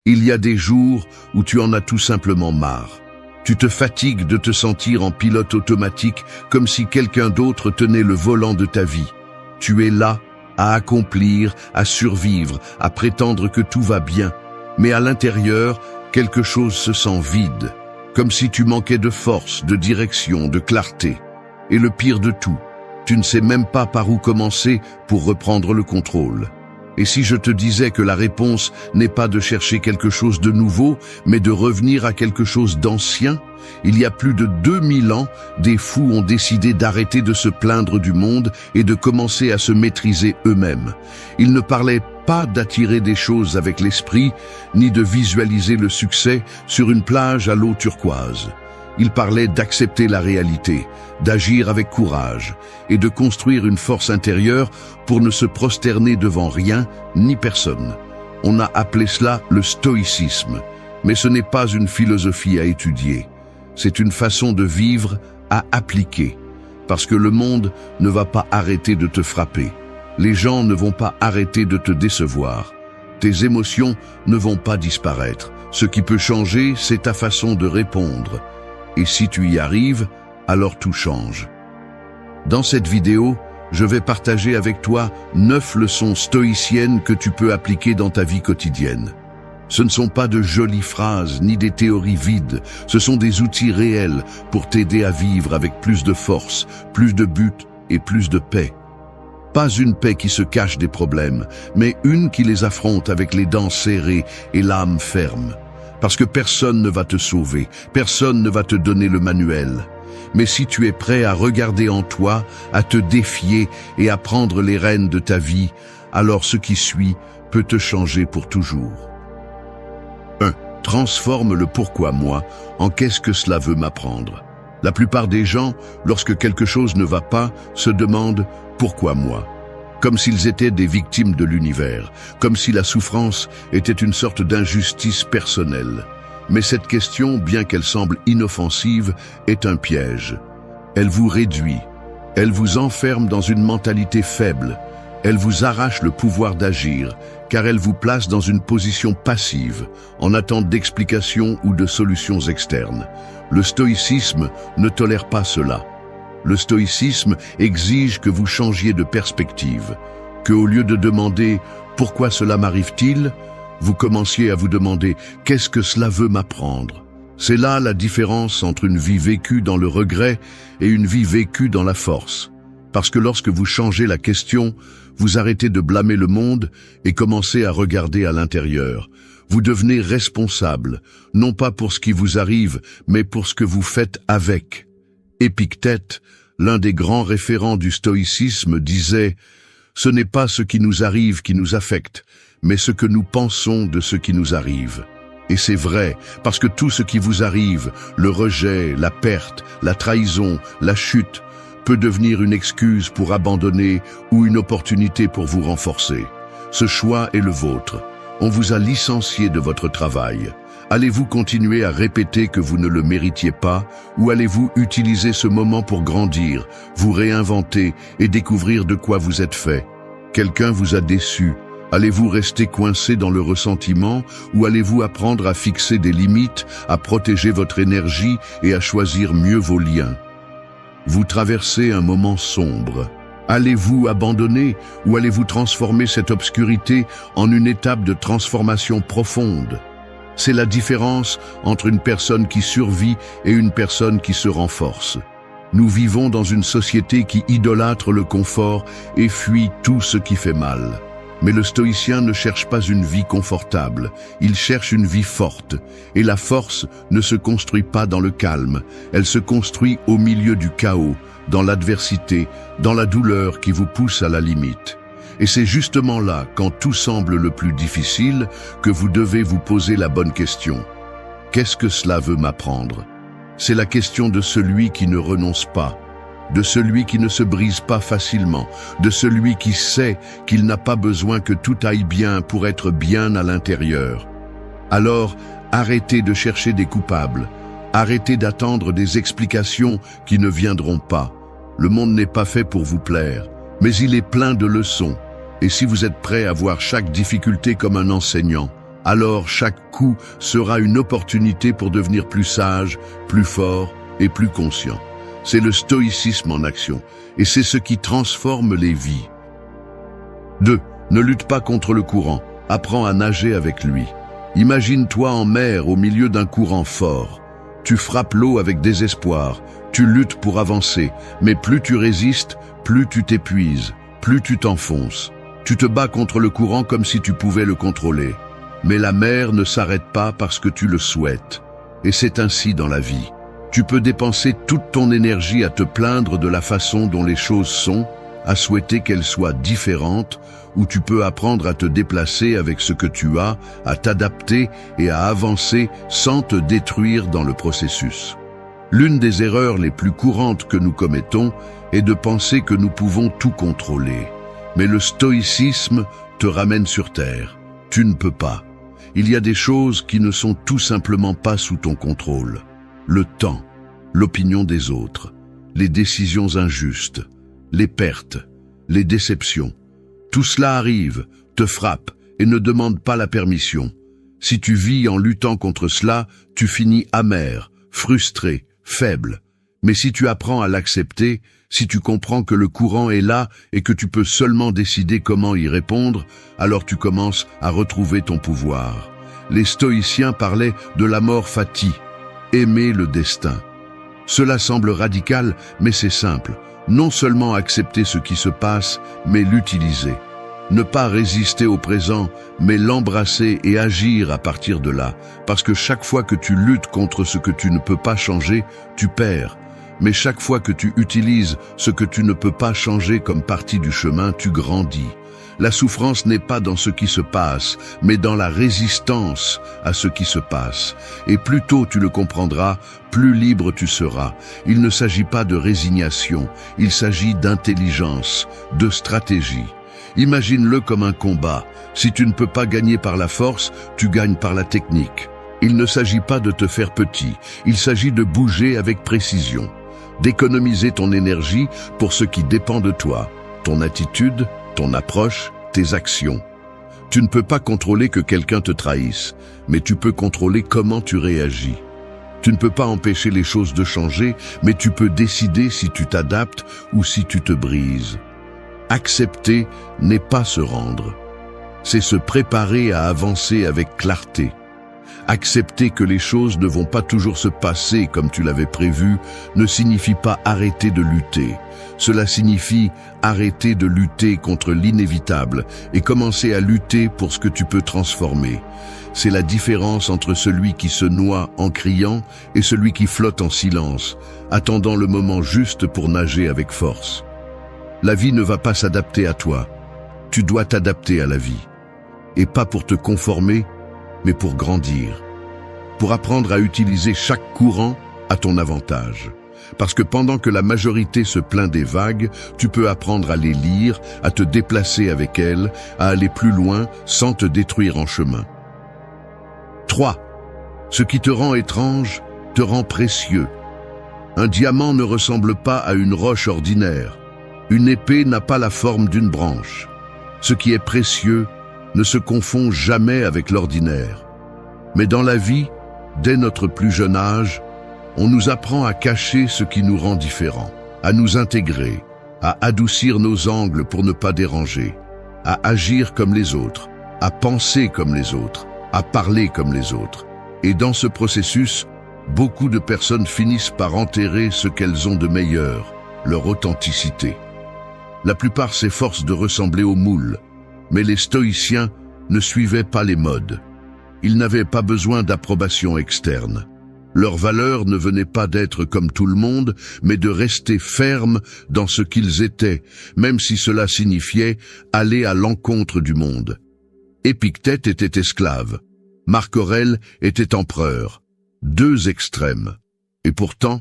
Il y a des jours où tu en as tout simplement marre. Tu te fatigues de te sentir en pilote automatique comme si quelqu'un d'autre tenait le volant de ta vie. Tu es là, à accomplir, à survivre, à prétendre que tout va bien. Mais à l'intérieur, quelque chose se sent vide, comme si tu manquais de force, de direction, de clarté. Et le pire de tout, tu ne sais même pas par où commencer pour reprendre le contrôle. Et si je te disais que la réponse n'est pas de chercher quelque chose de nouveau, mais de revenir à quelque chose d'ancien? Il y a plus de 2000 ans, des fous ont décidé d'arrêter de se plaindre du monde et de commencer à se maîtriser eux-mêmes. Ils ne parlaient pas d'attirer des choses avec l'esprit, ni de visualiser le succès sur une plage à l'eau turquoise. Ils parlaient d'accepter la réalité, d'agir avec courage et de construire une force intérieure pour ne se prosterner devant rien ni personne. On a appelé cela le stoïcisme, mais ce n'est pas une philosophie à étudier. C'est une façon de vivre à appliquer, parce que le monde ne va pas arrêter de te frapper. Les gens ne vont pas arrêter de te décevoir. Tes émotions ne vont pas disparaître. Ce qui peut changer, c'est ta façon de répondre. Et si tu y arrives, alors tout change. Dans cette vidéo, je vais partager avec toi 9 leçons stoïciennes que tu peux appliquer dans ta vie quotidienne. Ce ne sont pas de jolies phrases ni des théories vides, ce sont des outils réels pour t'aider à vivre avec plus de force, plus de but et plus de paix. Pas une paix qui se cache des problèmes, mais une qui les affronte avec les dents serrées et l'âme ferme. Parce que personne ne va te sauver, personne ne va te donner le manuel. Mais si tu es prêt à regarder en toi, à te défier et à prendre les rênes de ta vie, alors ce qui suit peut te changer pour toujours. 1. Transforme le pourquoi moi en qu'est-ce que cela veut m'apprendre. La plupart des gens, lorsque quelque chose ne va pas, se demandent pourquoi moi. Comme s'ils étaient des victimes de l'univers, comme si la souffrance était une sorte d'injustice personnelle. Mais cette question, bien qu'elle semble inoffensive, est un piège. Elle vous réduit, elle vous enferme dans une mentalité faible, elle vous arrache le pouvoir d'agir, car elle vous place dans une position passive, en attente d'explications ou de solutions externes. Le stoïcisme ne tolère pas cela. Le stoïcisme exige que vous changiez de perspective, que au lieu de demander « pourquoi cela m'arrive-t-il ?», vous commenciez à vous demander « qu'est-ce que cela veut m'apprendre ?» C'est là la différence entre une vie vécue dans le regret et une vie vécue dans la force. Parce que lorsque vous changez la question, vous arrêtez de blâmer le monde et commencez à regarder à l'intérieur. Vous devenez responsable, non pas pour ce qui vous arrive, mais pour ce que vous faites avec. Épictète, l'un des grands référents du stoïcisme, disait « Ce n'est pas ce qui nous arrive qui nous affecte, mais ce que nous pensons de ce qui nous arrive. » Et c'est vrai, parce que tout ce qui vous arrive, le rejet, la perte, la trahison, la chute, peut devenir une excuse pour abandonner ou une opportunité pour vous renforcer. Ce choix est le vôtre. On vous a licencié de votre travail. Allez-vous continuer à répéter que vous ne le méritiez pas ou allez-vous utiliser ce moment pour grandir, vous réinventer et découvrir de quoi vous êtes fait? Quelqu'un vous a déçu. Allez-vous rester coincé dans le ressentiment ou allez-vous apprendre à fixer des limites, à protéger votre énergie et à choisir mieux vos liens? Vous traversez un moment sombre. Allez-vous abandonner ou allez-vous transformer cette obscurité en une étape de transformation profonde? C'est la différence entre une personne qui survit et une personne qui se renforce. Nous vivons dans une société qui idolâtre le confort et fuit tout ce qui fait mal. Mais le stoïcien ne cherche pas une vie confortable, il cherche une vie forte. Et la force ne se construit pas dans le calme, elle se construit au milieu du chaos, dans l'adversité, dans la douleur qui vous pousse à la limite. Et c'est justement là, quand tout semble le plus difficile, que vous devez vous poser la bonne question. Qu'est-ce que cela veut m'apprendre? C'est la question de celui qui ne renonce pas, de celui qui ne se brise pas facilement, de celui qui sait qu'il n'a pas besoin que tout aille bien pour être bien à l'intérieur. Alors, arrêtez de chercher des coupables, arrêtez d'attendre des explications qui ne viendront pas. Le monde n'est pas fait pour vous plaire, mais il est plein de leçons. Et si vous êtes prêt à voir chaque difficulté comme un enseignant, Alors chaque coup sera une opportunité pour devenir plus sage, plus fort et plus conscient. C'est le stoïcisme en action, et c'est ce qui transforme les vies. 2. Ne lutte pas contre le courant, apprends à nager avec lui. Imagine-toi en mer au milieu d'un courant fort. Tu frappes l'eau avec désespoir, tu luttes pour avancer, mais plus tu résistes, plus tu t'épuises, plus tu t'enfonces. Tu te bats contre le courant comme si tu pouvais le contrôler. Mais la mer ne s'arrête pas parce que tu le souhaites. Et c'est ainsi dans la vie. Tu peux dépenser toute ton énergie à te plaindre de la façon dont les choses sont, à souhaiter qu'elles soient différentes, ou tu peux apprendre à te déplacer avec ce que tu as, à t'adapter et à avancer sans te détruire dans le processus. L'une des erreurs les plus courantes que nous commettons est de penser que nous pouvons tout contrôler. Mais le stoïcisme te ramène sur terre. Tu ne peux pas. Il y a des choses qui ne sont tout simplement pas sous ton contrôle. Le temps, l'opinion des autres, les décisions injustes, les pertes, les déceptions. Tout cela arrive, te frappe et ne demande pas la permission. Si tu vis en luttant contre cela, tu finis amer, frustré, faible. Mais si tu apprends à l'accepter, si tu comprends que le courant est là et que tu peux seulement décider comment y répondre, alors tu commences à retrouver ton pouvoir. Les stoïciens parlaient de la mort fati, aimer le destin. Cela semble radical, mais c'est simple. Non seulement accepter ce qui se passe, mais l'utiliser. Ne pas résister au présent, mais l'embrasser et agir à partir de là. Parce que chaque fois que tu luttes contre ce que tu ne peux pas changer, tu perds. Mais chaque fois que tu utilises ce que tu ne peux pas changer comme partie du chemin, tu grandis. La souffrance n'est pas dans ce qui se passe, mais dans la résistance à ce qui se passe. Et plus tôt tu le comprendras, plus libre tu seras. Il ne s'agit pas de résignation, il s'agit d'intelligence, de stratégie. Imagine-le comme un combat. Si tu ne peux pas gagner par la force, tu gagnes par la technique. Il ne s'agit pas de te faire petit, il s'agit de bouger avec précision. D'économiser ton énergie pour ce qui dépend de toi, ton attitude, ton approche, tes actions. Tu ne peux pas contrôler que quelqu'un te trahisse, mais tu peux contrôler comment tu réagis. Tu ne peux pas empêcher les choses de changer, mais tu peux décider si tu t'adaptes ou si tu te brises. Accepter n'est pas se rendre, c'est se préparer à avancer avec clarté. Accepter que les choses ne vont pas toujours se passer comme tu l'avais prévu ne signifie pas arrêter de lutter. Cela signifie arrêter de lutter contre l'inévitable et commencer à lutter pour ce que tu peux transformer. C'est la différence entre celui qui se noie en criant et celui qui flotte en silence, attendant le moment juste pour nager avec force. La vie ne va pas s'adapter à toi. Tu dois t'adapter à la vie. Et pas pour te conformer, mais pour grandir. Pour apprendre à utiliser chaque courant à ton avantage. Parce que pendant que la majorité se plaint des vagues, tu peux apprendre à les lire, à te déplacer avec elles, à aller plus loin sans te détruire en chemin. 3. Ce qui te rend étrange te rend précieux. Un diamant ne ressemble pas à une roche ordinaire. Une épée n'a pas la forme d'une branche. Ce qui est précieux ne se confond jamais avec l'ordinaire. Mais dans la vie, dès notre plus jeune âge, on nous apprend à cacher ce qui nous rend différents, à nous intégrer, à adoucir nos angles pour ne pas déranger, à agir comme les autres, à penser comme les autres, à parler comme les autres. Et dans ce processus, beaucoup de personnes finissent par enterrer ce qu'elles ont de meilleur, leur authenticité. La plupart s'efforcent de ressembler au moule, mais les stoïciens ne suivaient pas les modes. Ils n'avaient pas besoin d'approbation externe. Leur valeur ne venait pas d'être comme tout le monde, mais de rester fermes dans ce qu'ils étaient, même si cela signifiait aller à l'encontre du monde. Épictète était esclave. Marc Aurèle était empereur. Deux extrêmes. Et pourtant,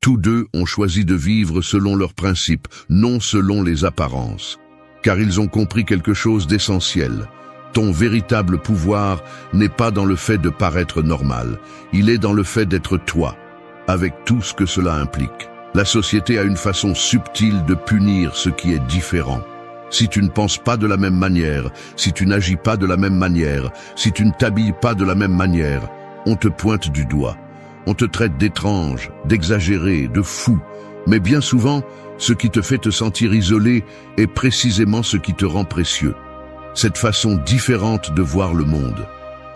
tous deux ont choisi de vivre selon leurs principes, non selon les apparences. Car ils ont compris quelque chose d'essentiel. Ton véritable pouvoir n'est pas dans le fait de paraître normal, il est dans le fait d'être toi, avec tout ce que cela implique. La société a une façon subtile de punir ce qui est différent. Si tu ne penses pas de la même manière, si tu n'agis pas de la même manière, si tu ne t'habilles pas de la même manière, on te pointe du doigt. On te traite d'étrange, d'exagéré, de fou. Mais bien souvent, ce qui te fait te sentir isolé est précisément ce qui te rend précieux. Cette façon différente de voir le monde.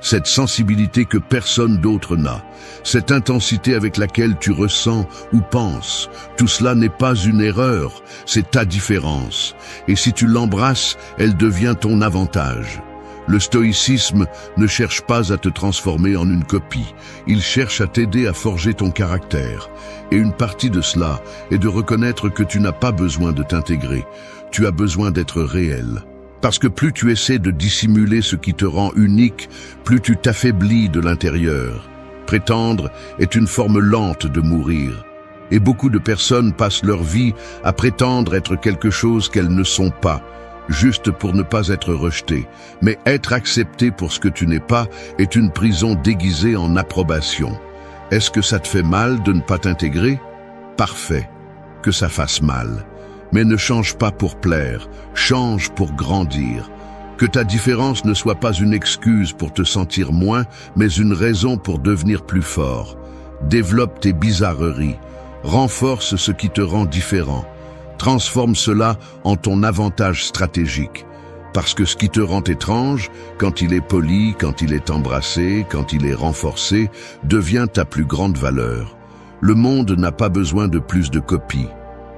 Cette sensibilité que personne d'autre n'a, cette intensité avec laquelle tu ressens ou penses, tout cela n'est pas une erreur, c'est ta différence. Et si tu l'embrasses, elle devient ton avantage. Le stoïcisme ne cherche pas à te transformer en une copie, il cherche à t'aider à forger ton caractère. Et une partie de cela est de reconnaître que tu n'as pas besoin de t'intégrer, tu as besoin d'être réel. Parce que plus tu essaies de dissimuler ce qui te rend unique, plus tu t'affaiblis de l'intérieur. Prétendre est une forme lente de mourir. Et beaucoup de personnes passent leur vie à prétendre être quelque chose qu'elles ne sont pas, juste pour ne pas être rejetées. Mais être accepté pour ce que tu n'es pas est une prison déguisée en approbation. Est-ce que ça te fait mal de ne pas t'intégrer? Parfait, que ça fasse mal. Mais ne change pas pour plaire, change pour grandir. Que ta différence ne soit pas une excuse pour te sentir moins, mais une raison pour devenir plus fort. Développe tes bizarreries, renforce ce qui te rend différent. Transforme cela en ton avantage stratégique. Parce que ce qui te rend étrange, quand il est poli, quand il est embrassé, quand il est renforcé, devient ta plus grande valeur. Le monde n'a pas besoin de plus de copies.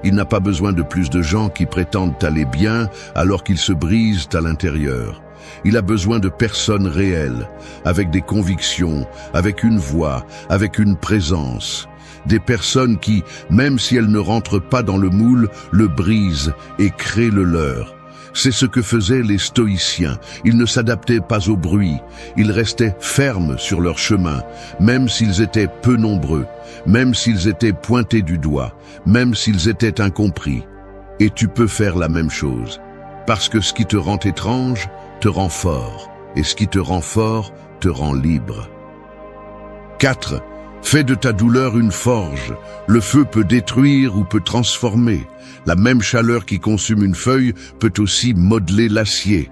Il n'a pas besoin de plus de gens qui prétendent aller bien alors qu'ils se brisent à l'intérieur. Il a besoin de personnes réelles, avec des convictions, avec une voix, avec une présence. Des personnes qui, même si elles ne rentrent pas dans le moule, le brisent et créent le leur. C'est ce que faisaient les stoïciens. Ils ne s'adaptaient pas au bruit. Ils restaient fermes sur leur chemin, même s'ils étaient peu nombreux, même s'ils étaient pointés du doigt, même s'ils étaient incompris. Et tu peux faire la même chose. Parce que ce qui te rend étrange te rend fort, et ce qui te rend fort te rend libre. 4. Fais de ta douleur une forge. Le feu peut détruire ou peut transformer. La même chaleur qui consume une feuille peut aussi modeler l'acier.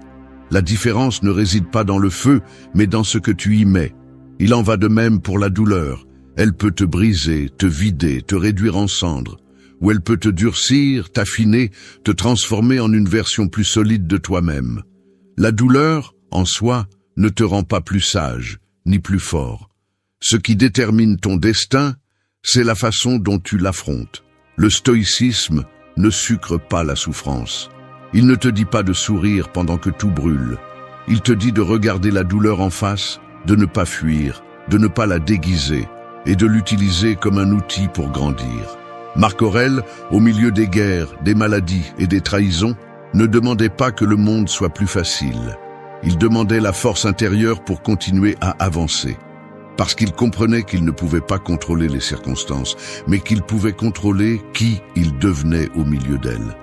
La différence ne réside pas dans le feu, mais dans ce que tu y mets. Il en va de même pour la douleur. Elle peut te briser, te vider, te réduire en cendres. Ou elle peut te durcir, t'affiner, te transformer en une version plus solide de toi-même. La douleur, en soi, ne te rend pas plus sage, ni plus fort. Ce qui détermine ton destin, c'est la façon dont tu l'affrontes. Le stoïcisme ne sucre pas la souffrance. Il ne te dit pas de sourire pendant que tout brûle. Il te dit de regarder la douleur en face, de ne pas fuir, de ne pas la déguiser et de l'utiliser comme un outil pour grandir. Marc Aurèle, au milieu des guerres, des maladies et des trahisons, ne demandait pas que le monde soit plus facile. Il demandait la force intérieure pour continuer à avancer. Parce qu'il comprenait qu'il ne pouvait pas contrôler les circonstances, mais qu'il pouvait contrôler qui il devenait au milieu d'elles.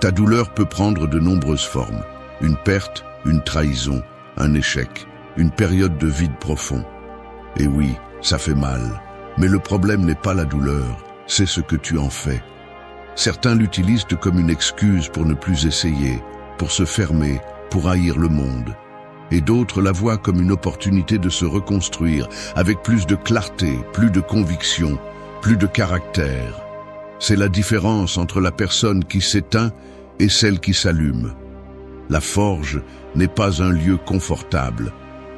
Ta douleur peut prendre de nombreuses formes. Une perte, une trahison, un échec, une période de vide profond. Et oui, ça fait mal. Mais le problème n'est pas la douleur, c'est ce que tu en fais. Certains l'utilisent comme une excuse pour ne plus essayer, pour se fermer, pour haïr le monde. Et d'autres la voient comme une opportunité de se reconstruire avec plus de clarté, plus de conviction, plus de caractère. C'est la différence entre la personne qui s'éteint et celle qui s'allume. La forge n'est pas un lieu confortable.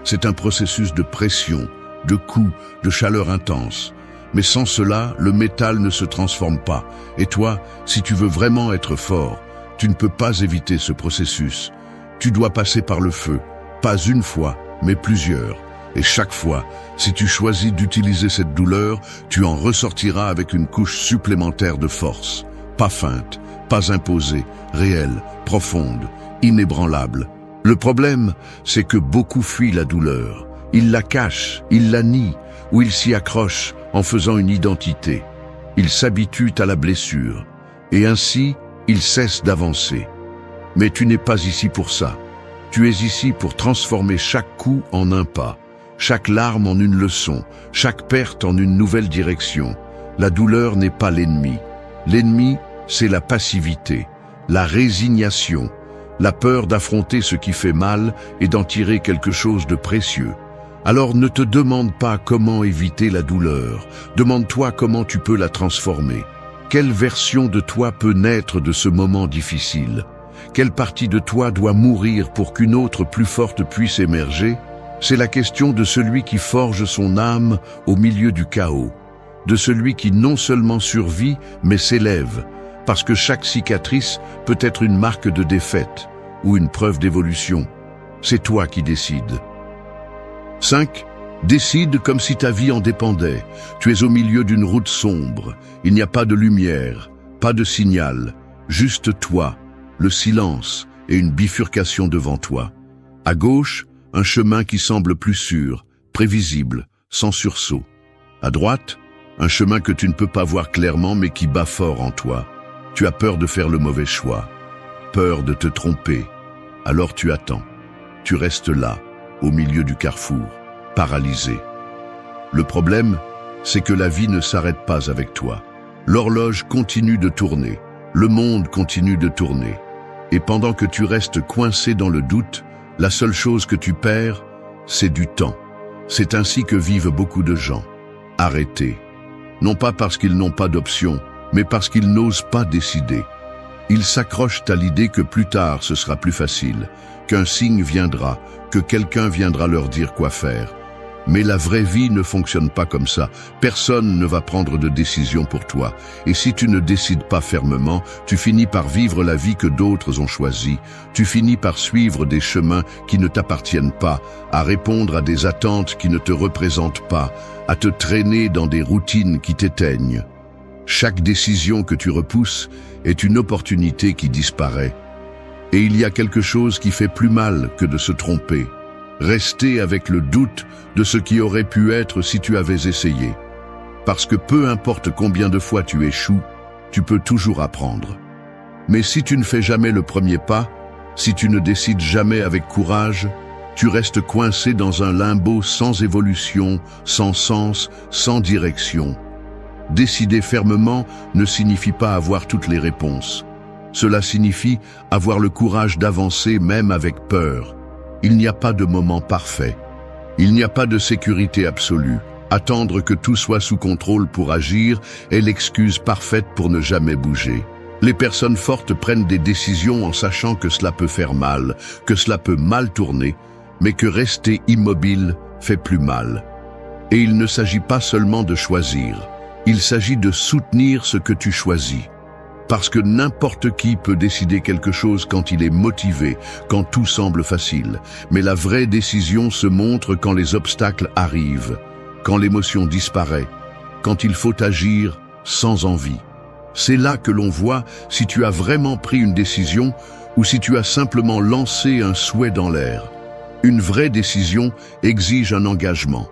C'est un processus de pression, de coups, de chaleur intense. Mais sans cela, le métal ne se transforme pas. Et toi, si tu veux vraiment être fort, tu ne peux pas éviter ce processus. Tu dois passer par le feu. Pas une fois, mais plusieurs. Et chaque fois, si tu choisis d'utiliser cette douleur, tu en ressortiras avec une couche supplémentaire de force. Pas feinte, pas imposée, réelle, profonde, inébranlable. Le problème, c'est que beaucoup fuient la douleur. Ils la cachent, ils la nient, ou ils s'y accrochent en faisant une identité. Ils s'habituent à la blessure. Et ainsi, ils cessent d'avancer. Mais tu n'es pas ici pour ça. Tu es ici pour transformer chaque coup en un pas, chaque larme en une leçon, chaque perte en une nouvelle direction. La douleur n'est pas l'ennemi. L'ennemi, c'est la passivité, la résignation, la peur d'affronter ce qui fait mal et d'en tirer quelque chose de précieux. Alors ne te demande pas comment éviter la douleur, demande-toi comment tu peux la transformer. Quelle version de toi peut naître de ce moment difficile? Quelle partie de toi doit mourir pour qu'une autre plus forte puisse émerger? C'est la question de celui qui forge son âme au milieu du chaos, de celui qui non seulement survit, mais s'élève, parce que chaque cicatrice peut être une marque de défaite ou une preuve d'évolution. C'est toi qui décides. 5. Décide comme si ta vie en dépendait. Tu es au milieu d'une route sombre. Il n'y a pas de lumière, pas de signal, juste toi, le silence et une bifurcation devant toi. À gauche, un chemin qui semble plus sûr, prévisible, sans sursaut. À droite, un chemin que tu ne peux pas voir clairement mais qui bat fort en toi. Tu as peur de faire le mauvais choix, peur de te tromper. Alors tu attends. Tu restes là, au milieu du carrefour, paralysé. Le problème, c'est que la vie ne s'arrête pas avec toi. L'horloge continue de tourner, le monde continue de tourner. Et pendant que tu restes coincé dans le doute, la seule chose que tu perds, c'est du temps. C'est ainsi que vivent beaucoup de gens. Arrêtés. Non pas parce qu'ils n'ont pas d'option, mais parce qu'ils n'osent pas décider. Ils s'accrochent à l'idée que plus tard ce sera plus facile, qu'un signe viendra, que quelqu'un viendra leur dire quoi faire. Mais la vraie vie ne fonctionne pas comme ça. Personne ne va prendre de décision pour toi. Et si tu ne décides pas fermement, tu finis par vivre la vie que d'autres ont choisie. Tu finis par suivre des chemins qui ne t'appartiennent pas, à répondre à des attentes qui ne te représentent pas, à te traîner dans des routines qui t'éteignent. Chaque décision que tu repousses est une opportunité qui disparaît. Et il y a quelque chose qui fait plus mal que de se tromper. Rester avec le doute de ce qui aurait pu être si tu avais essayé. Parce que peu importe combien de fois tu échoues, tu peux toujours apprendre. Mais si tu ne fais jamais le premier pas, si tu ne décides jamais avec courage, tu restes coincé dans un limbo sans évolution, sans sens, sans direction. Décider fermement ne signifie pas avoir toutes les réponses. Cela signifie avoir le courage d'avancer même avec peur. Il n'y a pas de moment parfait. Il n'y a pas de sécurité absolue. Attendre que tout soit sous contrôle pour agir est l'excuse parfaite pour ne jamais bouger. Les personnes fortes prennent des décisions en sachant que cela peut faire mal, que cela peut mal tourner, mais que rester immobile fait plus mal. Et il ne s'agit pas seulement de choisir. Il s'agit de soutenir ce que tu choisis. Parce que n'importe qui peut décider quelque chose quand il est motivé, quand tout semble facile. Mais la vraie décision se montre quand les obstacles arrivent, quand l'émotion disparaît, quand il faut agir sans envie. C'est là que l'on voit si tu as vraiment pris une décision ou si tu as simplement lancé un souhait dans l'air. Une vraie décision exige un engagement.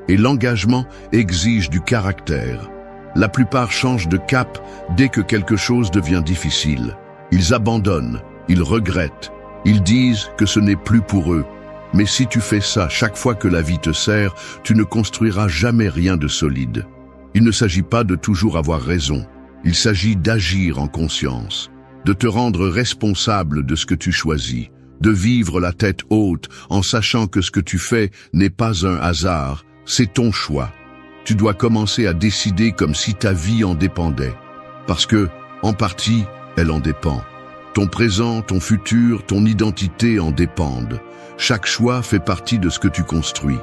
Et l'engagement exige du caractère. La plupart changent de cap dès que quelque chose devient difficile. Ils abandonnent, ils regrettent, ils disent que ce n'est plus pour eux. Mais si tu fais ça chaque fois que la vie te sert, tu ne construiras jamais rien de solide. Il ne s'agit pas de toujours avoir raison. Il s'agit d'agir en conscience, de te rendre responsable de ce que tu choisis, de vivre la tête haute en sachant que ce que tu fais n'est pas un hasard, c'est ton choix. Tu dois commencer à décider comme si ta vie en dépendait. Parce que, en partie, elle en dépend. Ton présent, ton futur, ton identité en dépendent. Chaque choix fait partie de ce que tu construis.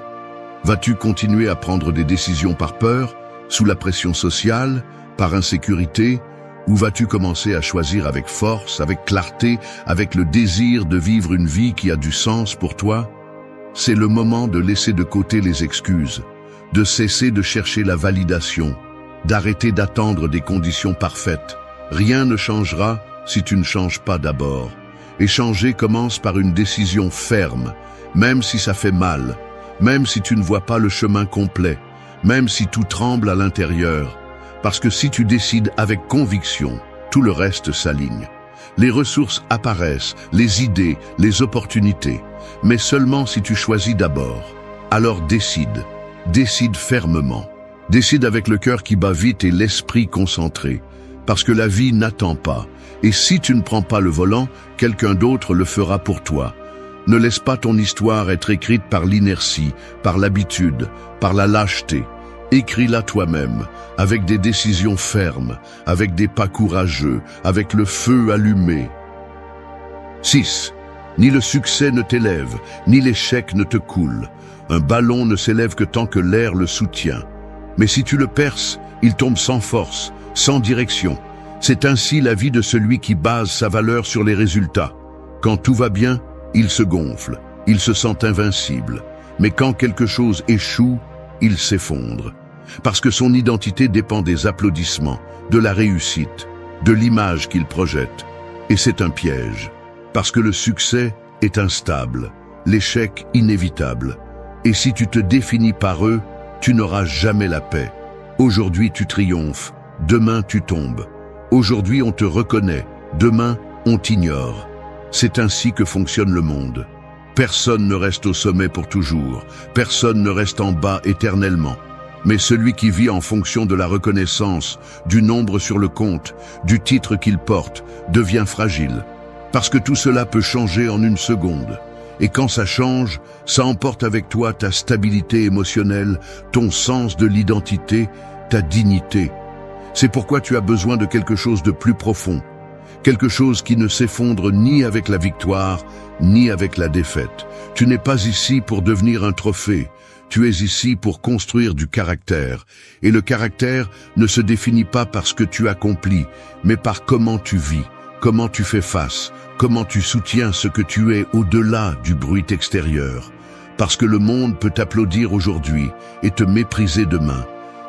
Vas-tu continuer à prendre des décisions par peur, sous la pression sociale, par insécurité, ou vas-tu commencer à choisir avec force, avec clarté, avec le désir de vivre une vie qui a du sens pour toi? C'est le moment de laisser de côté les excuses, de cesser de chercher la validation, d'arrêter d'attendre des conditions parfaites. Rien ne changera si tu ne changes pas d'abord. Et changer commence par une décision ferme, même si ça fait mal, même si tu ne vois pas le chemin complet, même si tout tremble à l'intérieur. Parce que si tu décides avec conviction, tout le reste s'aligne. Les ressources apparaissent, les idées, les opportunités, mais seulement si tu choisis d'abord. Alors décide. Décide fermement. Décide avec le cœur qui bat vite et l'esprit concentré. Parce que la vie n'attend pas. Et si tu ne prends pas le volant, quelqu'un d'autre le fera pour toi. Ne laisse pas ton histoire être écrite par l'inertie, par l'habitude, par la lâcheté. Écris-la toi-même, avec des décisions fermes, avec des pas courageux, avec le feu allumé. 6. Ni le succès ne t'élève, ni l'échec ne te coule. Un ballon ne s'élève que tant que l'air le soutient. Mais si tu le perces, il tombe sans force, sans direction. C'est ainsi la vie de celui qui base sa valeur sur les résultats. Quand tout va bien, il se gonfle, il se sent invincible. Mais quand quelque chose échoue, il s'effondre. Parce que son identité dépend des applaudissements, de la réussite, de l'image qu'il projette. Et c'est un piège. Parce que le succès est instable, l'échec inévitable. Et si tu te définis par eux, tu n'auras jamais la paix. Aujourd'hui tu triomphes, demain tu tombes. Aujourd'hui on te reconnaît, demain on t'ignore. C'est ainsi que fonctionne le monde. Personne ne reste au sommet pour toujours, personne ne reste en bas éternellement. Mais celui qui vit en fonction de la reconnaissance, du nombre sur le compte, du titre qu'il porte, devient fragile. Parce que tout cela peut changer en une seconde. Et quand ça change, ça emporte avec toi ta stabilité émotionnelle, ton sens de l'identité, ta dignité. C'est pourquoi tu as besoin de quelque chose de plus profond. Quelque chose qui ne s'effondre ni avec la victoire, ni avec la défaite. Tu n'es pas ici pour devenir un trophée. Tu es ici pour construire du caractère. Et le caractère ne se définit pas par ce que tu accomplis, mais par comment tu vis, comment tu fais face, comment tu soutiens ce que tu es au-delà du bruit extérieur. Parce que le monde peut t'applaudir aujourd'hui et te mépriser demain.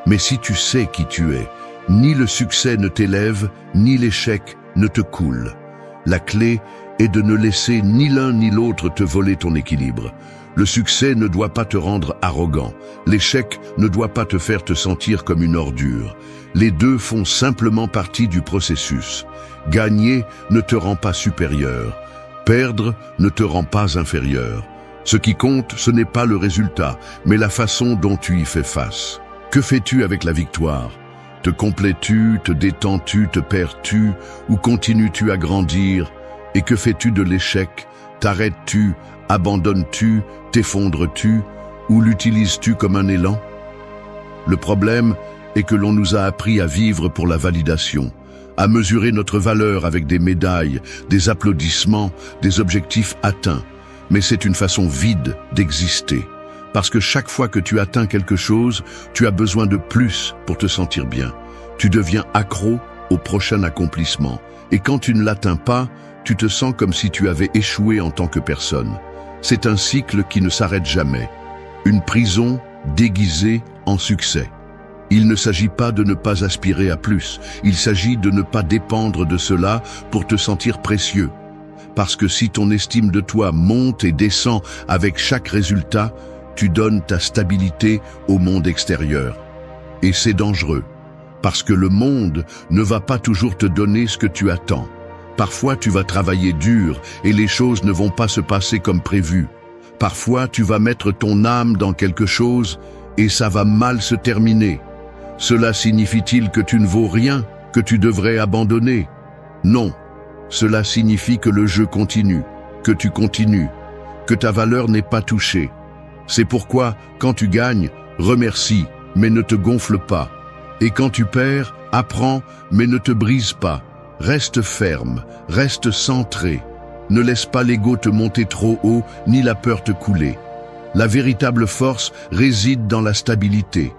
Mais si tu sais qui tu es, ni le succès ne t'élève, ni l'échec ne te coule. La clé est de ne laisser ni l'un ni l'autre te voler ton équilibre. Le succès ne doit pas te rendre arrogant. L'échec ne doit pas te faire te sentir comme une ordure. Les deux font simplement partie du processus. Gagner ne te rend pas supérieur. Perdre ne te rend pas inférieur. Ce qui compte, ce n'est pas le résultat, mais la façon dont tu y fais face. Que fais-tu avec la victoire ? Te complais-tu, te détends-tu, te perds-tu, ou continues-tu à grandir ? Et que fais-tu de l'échec ? T'arrêtes-tu, abandonnes-tu, t'effondres-tu, ou l'utilises-tu comme un élan ? Le problème est que l'on nous a appris à vivre pour la validation, à mesurer notre valeur avec des médailles, des applaudissements, des objectifs atteints. Mais c'est une façon vide d'exister. Parce que chaque fois que tu atteins quelque chose, tu as besoin de plus pour te sentir bien. Tu deviens accro au prochain accomplissement. Et quand tu ne l'atteins pas, tu te sens comme si tu avais échoué en tant que personne. C'est un cycle qui ne s'arrête jamais. Une prison déguisée en succès. Il ne s'agit pas de ne pas aspirer à plus. Il s'agit de ne pas dépendre de cela pour te sentir précieux. Parce que si ton estime de toi monte et descend avec chaque résultat, tu donnes ta stabilité au monde extérieur. Et c'est dangereux, parce que le monde ne va pas toujours te donner ce que tu attends. Parfois, tu vas travailler dur et les choses ne vont pas se passer comme prévu. Parfois, tu vas mettre ton âme dans quelque chose et ça va mal se terminer. Cela signifie-t-il que tu ne vaux rien, que tu devrais abandonner? Non. Cela signifie que le jeu continue, que tu continues, que ta valeur n'est pas touchée. C'est pourquoi, quand tu gagnes, remercie, mais ne te gonfle pas. Et quand tu perds, apprends, mais ne te brise pas. Reste ferme, reste centré. Ne laisse pas l'ego te monter trop haut, ni la peur te couler. La véritable force réside dans la stabilité,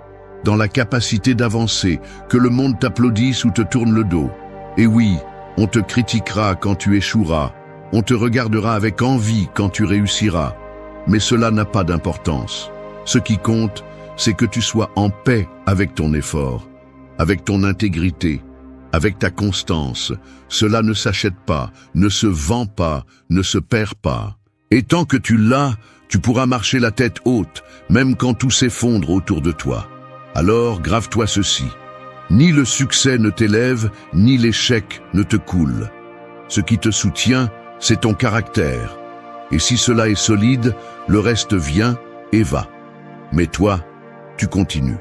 dans la capacité d'avancer, que le monde t'applaudisse ou te tourne le dos. Et oui, on te critiquera quand tu échoueras, on te regardera avec envie quand tu réussiras. Mais cela n'a pas d'importance. Ce qui compte, c'est que tu sois en paix avec ton effort, avec ton intégrité, avec ta constance. Cela ne s'achète pas, ne se vend pas, ne se perd pas. Et tant que tu l'as, tu pourras marcher la tête haute, même quand tout s'effondre autour de toi. Alors grave-toi ceci. Ni le succès ne t'élève, ni l'échec ne te coule. Ce qui te soutient, c'est ton caractère. Et si cela est solide, le reste vient et va. Mais toi, tu continues.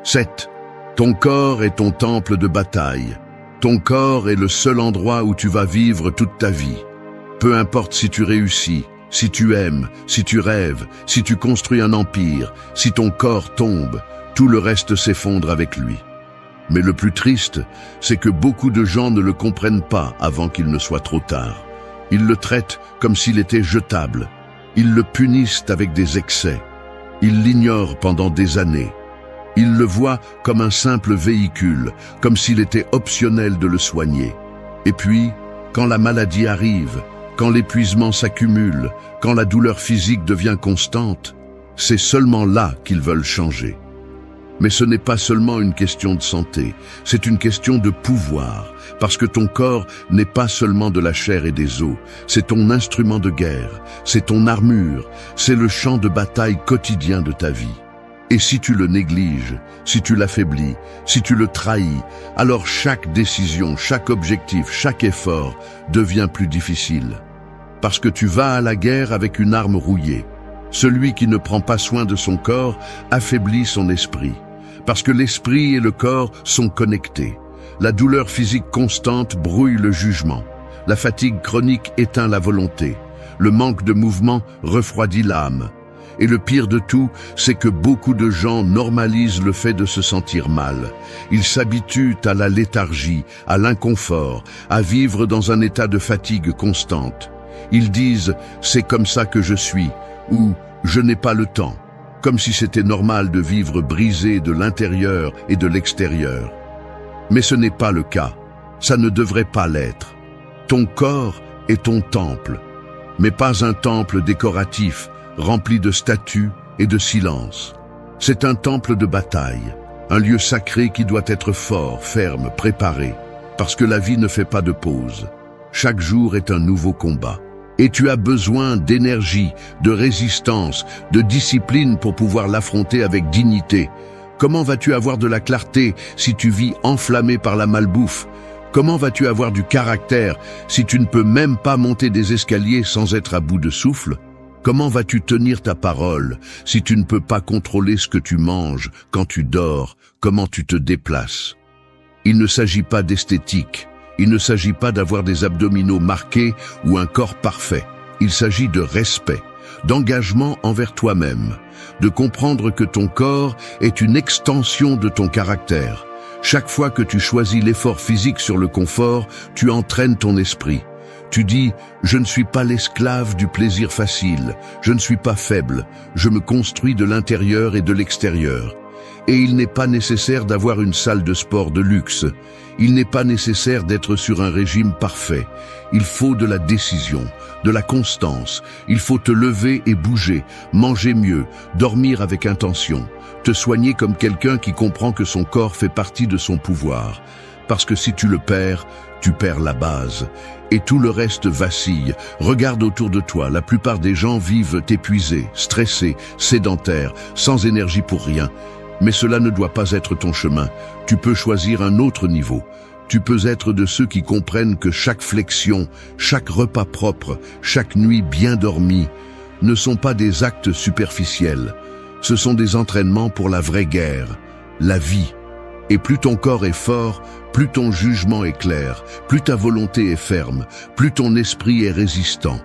7. Ton corps est ton temple de bataille. Ton corps est le seul endroit où tu vas vivre toute ta vie. Peu importe si tu réussis, si tu aimes, si tu rêves, si tu construis un empire, si ton corps tombe, tout le reste s'effondre avec lui. Mais le plus triste, c'est que beaucoup de gens ne le comprennent pas avant qu'il ne soit trop tard. Ils le traitent comme s'il était jetable. Ils le punissent avec des excès. Ils l'ignorent pendant des années. Ils le voient comme un simple véhicule, comme s'il était optionnel de le soigner. Et puis, quand la maladie arrive, quand l'épuisement s'accumule, quand la douleur physique devient constante, c'est seulement là qu'ils veulent changer. Mais ce n'est pas seulement une question de santé, c'est une question de pouvoir, parce que ton corps n'est pas seulement de la chair et des os, c'est ton instrument de guerre, c'est ton armure, c'est le champ de bataille quotidien de ta vie. Et si tu le négliges, si tu l'affaiblis, si tu le trahis, alors chaque décision, chaque objectif, chaque effort devient plus difficile. Parce que tu vas à la guerre avec une arme rouillée. Celui qui ne prend pas soin de son corps affaiblit son esprit. Parce que l'esprit et le corps sont connectés. La douleur physique constante brouille le jugement. La fatigue chronique éteint la volonté. Le manque de mouvement refroidit l'âme. Et le pire de tout, c'est que beaucoup de gens normalisent le fait de se sentir mal. Ils s'habituent à la léthargie, à l'inconfort, à vivre dans un état de fatigue constante. Ils disent « c'est comme ça que je suis » ou « je n'ai pas le temps », comme si c'était normal de vivre brisé de l'intérieur et de l'extérieur. Mais ce n'est pas le cas. Ça ne devrait pas l'être. Ton corps est ton temple, mais pas un temple décoratif, rempli de statues et de silence. C'est un temple de bataille, un lieu sacré qui doit être fort, ferme, préparé, parce que la vie ne fait pas de pause. Chaque jour est un nouveau combat. Et tu as besoin d'énergie, de résistance, de discipline pour pouvoir l'affronter avec dignité. Comment vas-tu avoir de la clarté si tu vis enflammé par la malbouffe? Comment vas-tu avoir du caractère si tu ne peux même pas monter des escaliers sans être à bout de souffle? Comment vas-tu tenir ta parole si tu ne peux pas contrôler ce que tu manges, quand tu dors, comment tu te déplaces? Il ne s'agit pas d'esthétique. Il ne s'agit pas d'avoir des abdominaux marqués ou un corps parfait. Il s'agit de respect, d'engagement envers toi-même, de comprendre que ton corps est une extension de ton caractère. Chaque fois que tu choisis l'effort physique sur le confort, tu entraînes ton esprit. Tu dis « je ne suis pas l'esclave du plaisir facile, je ne suis pas faible, je me construis de l'intérieur et de l'extérieur ». Et il n'est pas nécessaire d'avoir une salle de sport de luxe. Il n'est pas nécessaire d'être sur un régime parfait. Il faut de la décision, de la constance. Il faut te lever et bouger, manger mieux, dormir avec intention, te soigner comme quelqu'un qui comprend que son corps fait partie de son pouvoir. Parce que si tu le perds, tu perds la base. Et tout le reste vacille. Regarde autour de toi, la plupart des gens vivent épuisés, stressés, sédentaires, sans énergie pour rien. Mais cela ne doit pas être ton chemin. Tu peux choisir un autre niveau. Tu peux être de ceux qui comprennent que chaque flexion, chaque repas propre, chaque nuit bien dormie ne sont pas des actes superficiels. Ce sont des entraînements pour la vraie guerre, la vie. Et plus ton corps est fort, plus ton jugement est clair, plus ta volonté est ferme, plus ton esprit est résistant.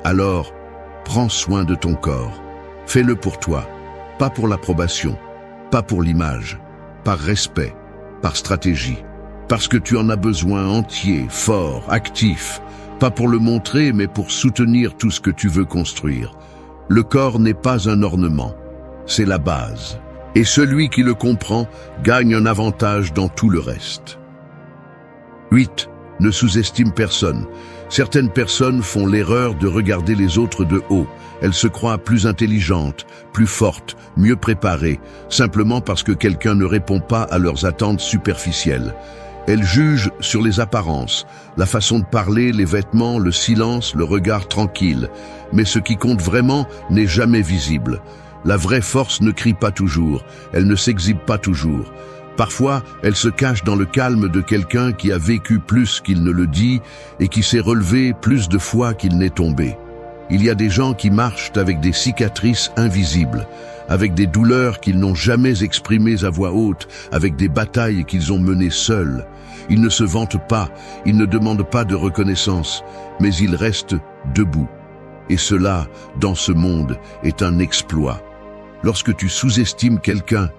Alors, prends soin de ton corps. Fais-le pour toi, pas pour l'approbation. Pas pour l'image, par respect, par stratégie, parce que tu en as besoin entier, fort, actif, pas pour le montrer mais pour soutenir tout ce que tu veux construire. Le corps n'est pas un ornement, c'est la base. Et celui qui le comprend gagne un avantage dans tout le reste. 8. Ne sous-estime personne. Certaines personnes font l'erreur de regarder les autres de haut. Elles se croient plus intelligentes, plus fortes, mieux préparées, simplement parce que quelqu'un ne répond pas à leurs attentes superficielles. Elles jugent sur les apparences, la façon de parler, les vêtements, le silence, le regard tranquille. Mais ce qui compte vraiment n'est jamais visible. La vraie force ne crie pas toujours, elle ne s'exhibe pas toujours. Parfois, elle se cache dans le calme de quelqu'un qui a vécu plus qu'il ne le dit et qui s'est relevé plus de fois qu'il n'est tombé. Il y a des gens qui marchent avec des cicatrices invisibles, avec des douleurs qu'ils n'ont jamais exprimées à voix haute, avec des batailles qu'ils ont menées seuls. Ils ne se vantent pas, ils ne demandent pas de reconnaissance, mais ils restent debout. Et cela, dans ce monde, est un exploit. Lorsque tu sous-estimes quelqu'un,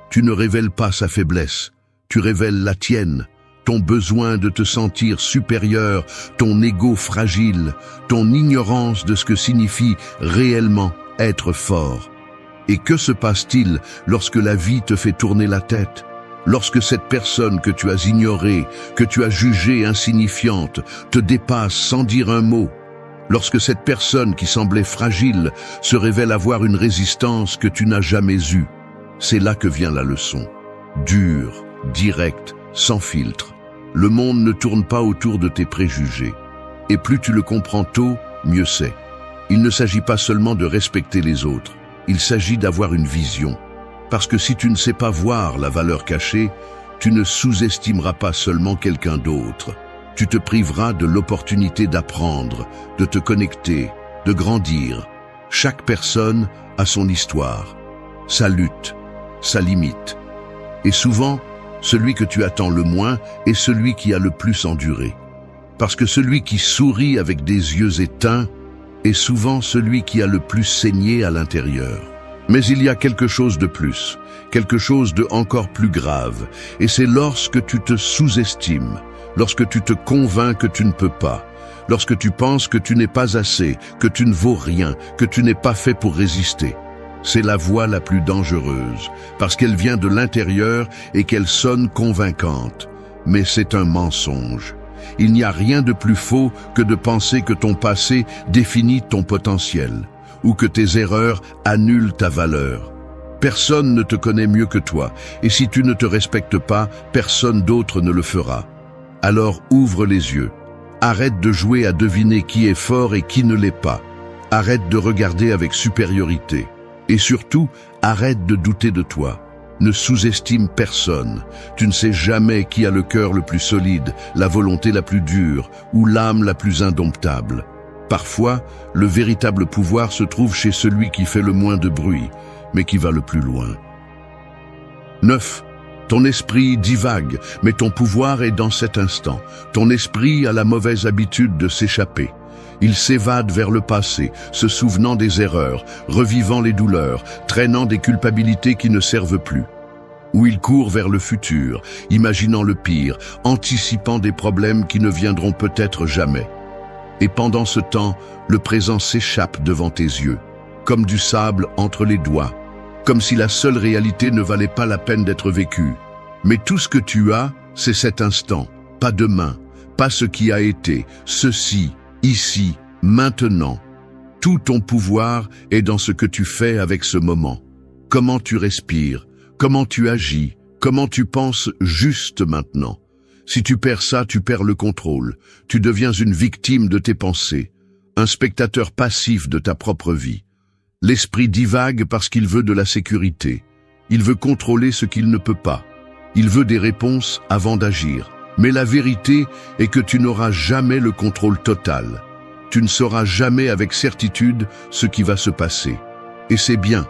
tu ne révèles pas sa faiblesse, tu révèles la tienne, ton besoin de te sentir supérieur, ton ego fragile, ton ignorance de ce que signifie réellement être fort. Et que se passe-t-il lorsque la vie te fait tourner la tête? Lorsque cette personne que tu as ignorée, que tu as jugée insignifiante, te dépasse sans dire un mot? Lorsque cette personne qui semblait fragile se révèle avoir une résistance que tu n'as jamais eue? C'est là que vient la leçon. Dure, directe, sans filtre. Le monde ne tourne pas autour de tes préjugés. Et plus tu le comprends tôt, mieux c'est. Il ne s'agit pas seulement de respecter les autres, il s'agit d'avoir une vision. Parce que si tu ne sais pas voir la valeur cachée, tu ne sous-estimeras pas seulement quelqu'un d'autre. Tu te priveras de l'opportunité d'apprendre, de te connecter, de grandir. Chaque personne a son histoire, sa lutte, sa limite. Et souvent, celui que tu attends le moins est celui qui a le plus enduré. Parce que celui qui sourit avec des yeux éteints est souvent celui qui a le plus saigné à l'intérieur. Mais il y a quelque chose de plus, quelque chose de encore plus grave, et c'est lorsque tu te sous-estimes, lorsque tu te convaincs que tu ne peux pas, lorsque tu penses que tu n'es pas assez, que tu ne vaux rien, que tu n'es pas fait pour résister. C'est la voix la plus dangereuse, parce qu'elle vient de l'intérieur et qu'elle sonne convaincante. Mais c'est un mensonge. Il n'y a rien de plus faux que de penser que ton passé définit ton potentiel, ou que tes erreurs annulent ta valeur. Personne ne te connaît mieux que toi, et si tu ne te respectes pas, personne d'autre ne le fera. Alors ouvre les yeux. Arrête de jouer à deviner qui est fort et qui ne l'est pas. Arrête de regarder avec supériorité. Et surtout, arrête de douter de toi. Ne sous-estime personne. Tu ne sais jamais qui a le cœur le plus solide, la volonté la plus dure ou l'âme la plus indomptable. Parfois, le véritable pouvoir se trouve chez celui qui fait le moins de bruit, mais qui va le plus loin. 9. Ton esprit divague, mais ton pouvoir est dans cet instant. Ton esprit a la mauvaise habitude de s'échapper. Il s'évade vers le passé, se souvenant des erreurs, revivant les douleurs, traînant des culpabilités qui ne servent plus. Ou il court vers le futur, imaginant le pire, anticipant des problèmes qui ne viendront peut-être jamais. Et pendant ce temps, le présent s'échappe devant tes yeux, comme du sable entre les doigts, comme si la seule réalité ne valait pas la peine d'être vécue. Mais tout ce que tu as, c'est cet instant, pas demain, pas ce qui a été, ceci, ici, maintenant. Tout ton pouvoir est dans ce que tu fais avec ce moment. Comment tu respires, comment tu agis, comment tu penses juste maintenant. Si tu perds ça, tu perds le contrôle. Tu deviens une victime de tes pensées, un spectateur passif de ta propre vie. L'esprit divague parce qu'il veut de la sécurité. Il veut contrôler ce qu'il ne peut pas. Il veut des réponses avant d'agir. Mais la vérité est que tu n'auras jamais le contrôle total. Tu ne sauras jamais avec certitude ce qui va se passer. Et c'est bien.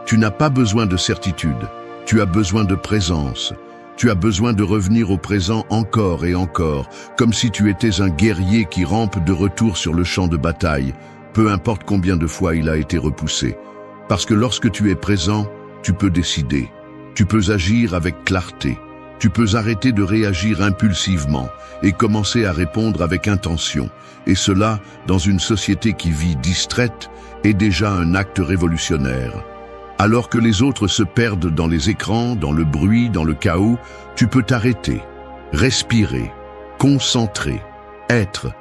Tu n'as pas besoin de certitude. Tu as besoin de présence. Tu as besoin de revenir au présent encore et encore, comme si tu étais un guerrier qui rampe de retour sur le champ de bataille, peu importe combien de fois il a été repoussé. Parce que lorsque tu es présent, tu peux décider. Tu peux agir avec clarté. Tu peux arrêter de réagir impulsivement et commencer à répondre avec intention. Et cela, dans une société qui vit distraite, est déjà un acte révolutionnaire. Alors que les autres se perdent dans les écrans, dans le bruit, dans le chaos, tu peux t'arrêter, respirer, concentrer, être.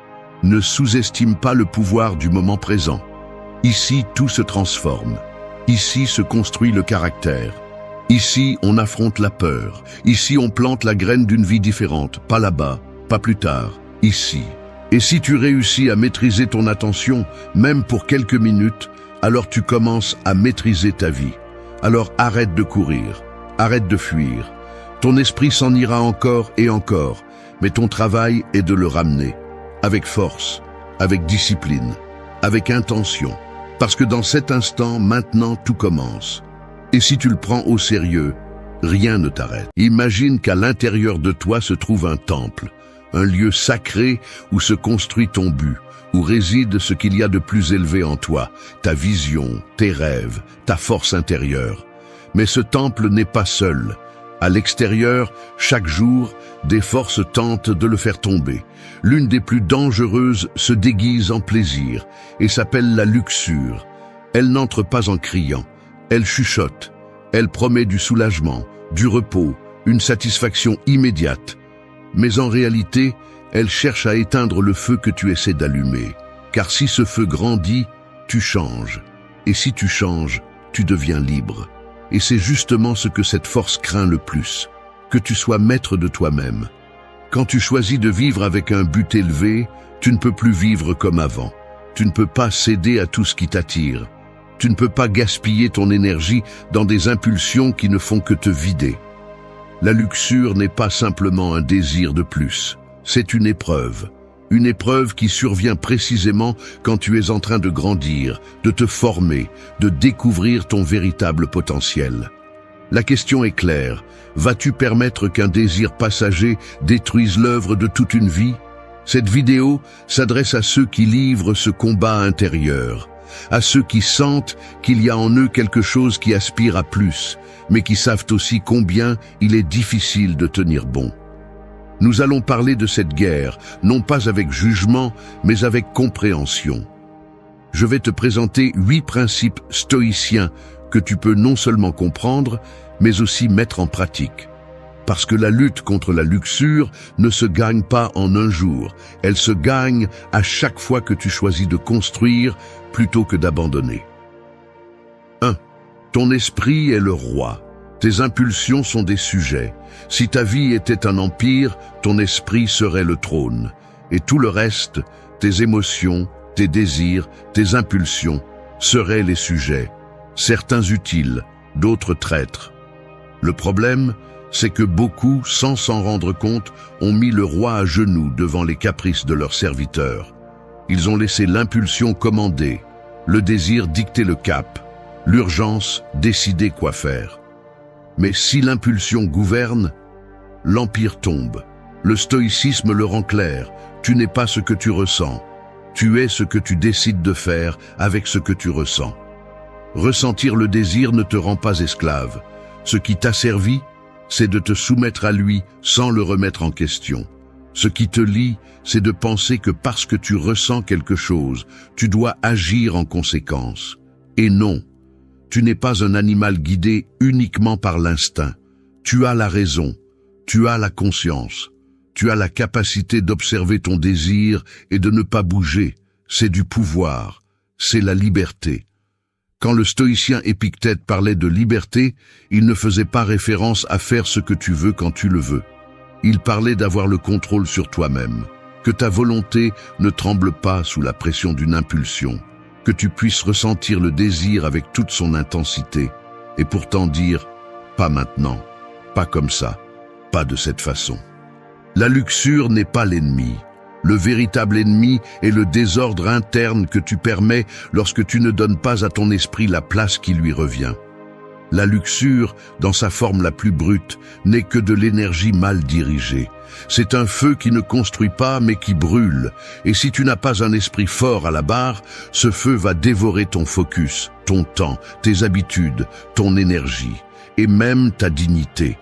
Ne sous-estime pas le pouvoir du moment présent. Ici, tout se transforme. Ici se construit le caractère. Ici, on affronte la peur. Ici, on plante la graine d'une vie différente. Pas là-bas, pas plus tard, ici. Et si tu réussis à maîtriser ton attention, même pour quelques minutes, alors tu commences à maîtriser ta vie. Alors arrête de courir, arrête de fuir. Ton esprit s'en ira encore et encore, mais ton travail est de le ramener. Avec force, avec discipline, avec intention. Parce que dans cet instant, maintenant, tout commence. Et si tu le prends au sérieux, rien ne t'arrête. Imagine qu'à l'intérieur de toi se trouve un temple, un lieu sacré où se construit ton but, où réside ce qu'il y a de plus élevé en toi, ta vision, tes rêves, ta force intérieure. Mais ce temple n'est pas seul. À l'extérieur, chaque jour, des forces tentent de le faire tomber. L'une des plus dangereuses se déguise en plaisir et s'appelle la luxure. Elle n'entre pas en criant, elle chuchote. Elle promet du soulagement, du repos, une satisfaction immédiate. Mais en réalité, elle cherche à éteindre le feu que tu essaies d'allumer. Car si ce feu grandit, tu changes. Et si tu changes, tu deviens libre. Et c'est justement ce que cette force craint le plus, que tu sois maître de toi-même. Quand tu choisis de vivre avec un but élevé, tu ne peux plus vivre comme avant. Tu ne peux pas céder à tout ce qui t'attire. Tu ne peux pas gaspiller ton énergie dans des impulsions qui ne font que te vider. La luxure n'est pas simplement un désir de plus, c'est une épreuve. Une épreuve qui survient précisément quand tu es en train de grandir, de te former, de découvrir ton véritable potentiel. La question est claire, vas-tu permettre qu'un désir passager détruise l'œuvre de toute une vie? Cette vidéo s'adresse à ceux qui livrent ce combat intérieur, à ceux qui sentent qu'il y a en eux quelque chose qui aspire à plus, mais qui savent aussi combien il est difficile de tenir bon. Nous allons parler de cette guerre, non pas avec jugement, mais avec compréhension. Je vais te présenter 8 principes stoïciens que tu peux non seulement comprendre, mais aussi mettre en pratique. Parce que la lutte contre la luxure ne se gagne pas en un jour, elle se gagne à chaque fois que tu choisis de construire plutôt que d'abandonner. 1. Ton esprit est le roi. Tes impulsions sont des sujets. Si ta vie était un empire, ton esprit serait le trône. Et tout le reste, tes émotions, tes désirs, tes impulsions, seraient les sujets. Certains utiles, d'autres traîtres. Le problème, c'est que beaucoup, sans s'en rendre compte, ont mis le roi à genoux devant les caprices de leurs serviteurs. Ils ont laissé l'impulsion commander, le désir dicter le cap, l'urgence décider quoi faire. Mais si l'impulsion gouverne, l'empire tombe. Le stoïcisme le rend clair, tu n'es pas ce que tu ressens, tu es ce que tu décides de faire avec ce que tu ressens. Ressentir le désir ne te rend pas esclave. Ce qui t'a servi, c'est de te soumettre à lui sans le remettre en question. Ce qui te lie, c'est de penser que parce que tu ressens quelque chose, tu dois agir en conséquence. Et non, tu n'es pas un animal guidé uniquement par l'instinct. Tu as la raison, tu as la conscience, tu as la capacité d'observer ton désir et de ne pas bouger. C'est du pouvoir, c'est la liberté. Quand le stoïcien Épictète parlait de liberté, il ne faisait pas référence à faire ce que tu veux quand tu le veux. Il parlait d'avoir le contrôle sur toi-même, que ta volonté ne tremble pas sous la pression d'une impulsion, que tu puisses ressentir le désir avec toute son intensité, et pourtant dire « pas maintenant, pas comme ça, pas de cette façon ». La luxure n'est pas l'ennemi. Le véritable ennemi est le désordre interne que tu permets lorsque tu ne donnes pas à ton esprit la place qui lui revient. La luxure, dans sa forme la plus brute, n'est que de l'énergie mal dirigée. C'est un feu qui ne construit pas mais qui brûle. Et si tu n'as pas un esprit fort à la barre, ce feu va dévorer ton focus, ton temps, tes habitudes, ton énergie et même ta dignité.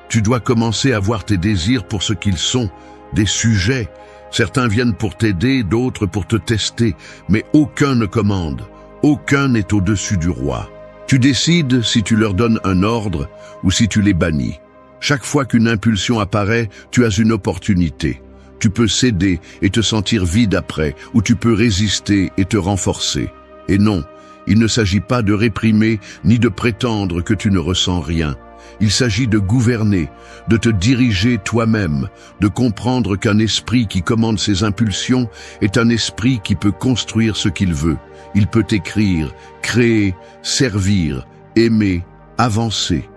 Tu dois commencer à voir tes désirs pour ce qu'ils sont, des sujets. Certains viennent pour t'aider, d'autres pour te tester, mais aucun ne commande, aucun n'est au-dessus du roi. Tu décides si tu leur donnes un ordre ou si tu les bannis. Chaque fois qu'une impulsion apparaît, tu as une opportunité. Tu peux céder et te sentir vide après, ou tu peux résister et te renforcer. Et non, il ne s'agit pas de réprimer ni de prétendre que tu ne ressens rien. Il s'agit de gouverner, de te diriger toi-même, de comprendre qu'un esprit qui commande ses impulsions est un esprit qui peut construire ce qu'il veut. Il peut écrire, créer, servir, aimer, avancer.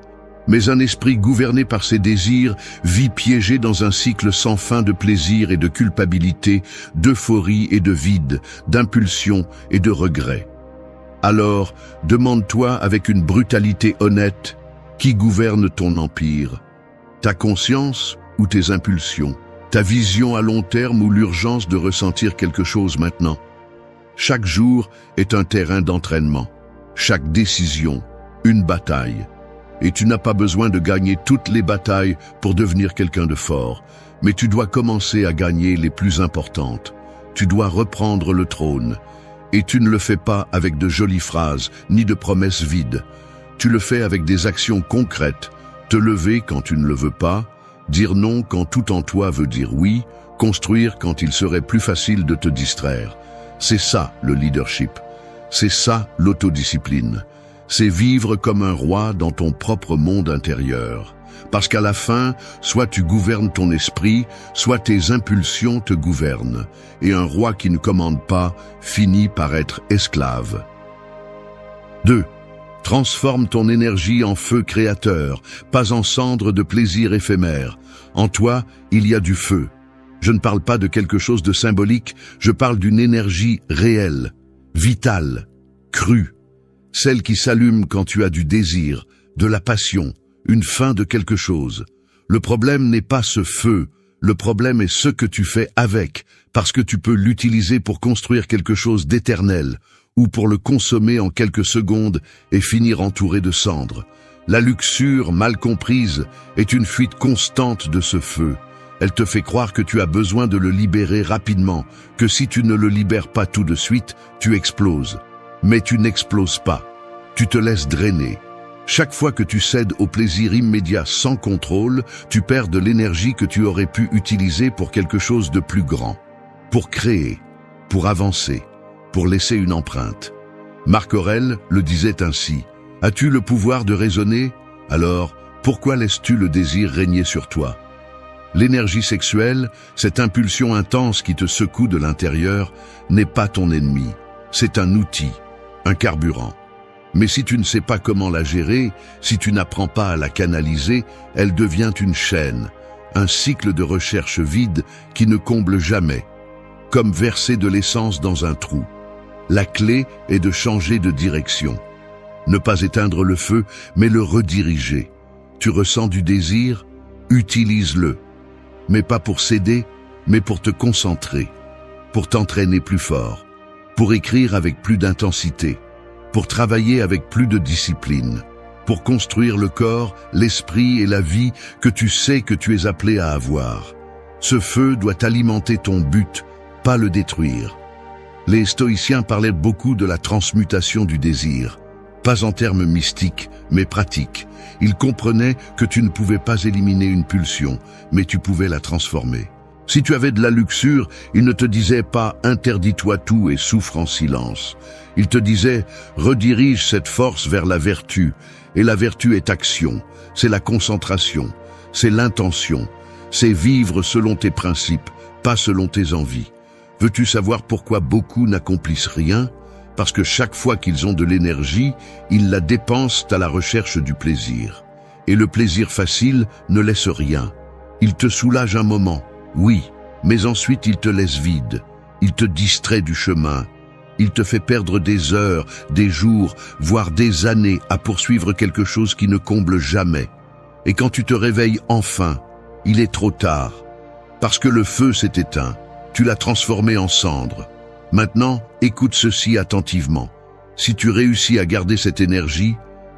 Mais un esprit gouverné par ses désirs vit piégé dans un cycle sans fin de plaisir et de culpabilité, d'euphorie et de vide, d'impulsion et de regret. Alors, demande-toi avec une brutalité honnête, qui gouverne ton empire? Ta conscience ou tes impulsions? Ta vision à long terme ou l'urgence de ressentir quelque chose maintenant? Chaque jour est un terrain d'entraînement. Chaque décision, une bataille. Et tu n'as pas besoin de gagner toutes les batailles pour devenir quelqu'un de fort, mais tu dois commencer à gagner les plus importantes. Tu dois reprendre le trône. Et tu ne le fais pas avec de jolies phrases, ni de promesses vides. Tu le fais avec des actions concrètes. Te lever quand tu ne le veux pas, dire non quand tout en toi veut dire oui, construire quand il serait plus facile de te distraire. C'est ça le leadership. C'est ça l'autodiscipline. C'est vivre comme un roi dans ton propre monde intérieur. Parce qu'à la fin, soit tu gouvernes ton esprit, soit tes impulsions te gouvernent. Et un roi qui ne commande pas finit par être esclave. 2. Transforme ton énergie en feu créateur, pas en cendre de plaisir éphémère. En toi, il y a du feu. Je ne parle pas de quelque chose de symbolique, je parle d'une énergie réelle, vitale, crue. Celle qui s'allume quand tu as du désir, de la passion, une faim de quelque chose. Le problème n'est pas ce feu, le problème est ce que tu fais avec, parce que tu peux l'utiliser pour construire quelque chose d'éternel, ou pour le consommer en quelques secondes et finir entouré de cendres. La luxure, mal comprise, est une fuite constante de ce feu. Elle te fait croire que tu as besoin de le libérer rapidement, que si tu ne le libères pas tout de suite, tu exploses. Mais tu n'exploses pas. Tu te laisses drainer. Chaque fois que tu cèdes au plaisir immédiat sans contrôle, tu perds de l'énergie que tu aurais pu utiliser pour quelque chose de plus grand. Pour créer, pour avancer, pour laisser une empreinte. Marc Aurèle le disait ainsi. As-tu le pouvoir de raisonner? Alors, pourquoi laisses-tu le désir régner sur toi? L'énergie sexuelle, cette impulsion intense qui te secoue de l'intérieur, n'est pas ton ennemi. C'est un outil, un carburant. Mais si tu ne sais pas comment la gérer, si tu n'apprends pas à la canaliser, elle devient une chaîne, un cycle de recherche vide qui ne comble jamais, comme verser de l'essence dans un trou. La clé est de changer de direction. Ne pas éteindre le feu, mais le rediriger. Tu ressens du désir? Utilise-le. Mais pas pour céder, mais pour te concentrer, pour t'entraîner plus fort, pour écrire avec plus d'intensité, pour travailler avec plus de discipline, pour construire le corps, l'esprit et la vie que tu sais que tu es appelé à avoir. Ce feu doit alimenter ton but, pas le détruire. Les stoïciens parlaient beaucoup de la transmutation du désir, pas en termes mystiques, mais pratiques. Ils comprenaient que tu ne pouvais pas éliminer une pulsion, mais tu pouvais la transformer. Si tu avais de la luxure, ils ne te disaient pas « interdis-toi tout et souffre en silence ». Ils te disaient « redirige cette force vers la vertu ». Et la vertu est action, c'est la concentration, c'est l'intention, c'est vivre selon tes principes, pas selon tes envies. Veux-tu savoir pourquoi beaucoup n'accomplissent rien ? Parce que chaque fois qu'ils ont de l'énergie, ils la dépensent à la recherche du plaisir. Et le plaisir facile ne laisse rien. Il te soulage un moment, oui, mais ensuite il te laisse vide. Il te distrait du chemin. Il te fait perdre des heures, des jours, voire des années à poursuivre quelque chose qui ne comble jamais. Et quand tu te réveilles enfin, il est trop tard. Parce que le feu s'est éteint, tu l'as transformé en cendre. Maintenant, écoute ceci attentivement. Si tu réussis à garder cette énergie,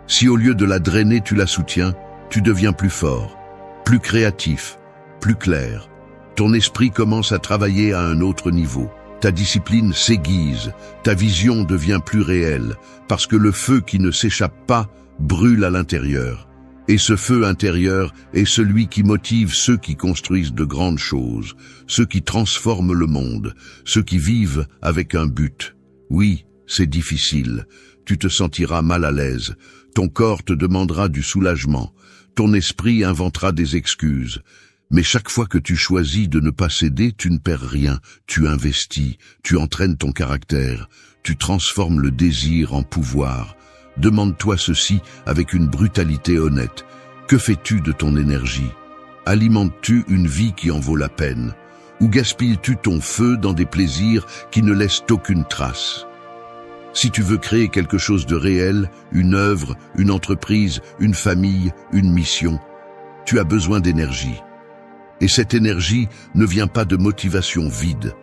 si au lieu de la drainer tu la soutiens, tu deviens plus fort, plus créatif, plus clair. Ton esprit commence à travailler à un autre niveau. Ta discipline s'aiguise, ta vision devient plus réelle, parce que le feu qui ne s'échappe pas brûle à l'intérieur. Et ce feu intérieur est celui qui motive ceux qui construisent de grandes choses, ceux qui transforment le monde, ceux qui vivent avec un but. Oui, c'est difficile. Tu te sentiras mal à l'aise. Ton corps te demandera du soulagement. Ton esprit inventera des excuses. Mais chaque fois que tu choisis de ne pas céder, tu ne perds rien. Tu investis, tu entraînes ton caractère, tu transformes le désir en pouvoir. Demande-toi ceci avec une brutalité honnête. Que fais-tu de ton énergie? Alimentes-tu une vie qui en vaut la peine? Ou gaspilles-tu ton feu dans des plaisirs qui ne laissent aucune trace? Si tu veux créer quelque chose de réel, une œuvre, une entreprise, une famille, une mission, tu as besoin d'énergie. Et cette énergie ne vient pas de motivation vide.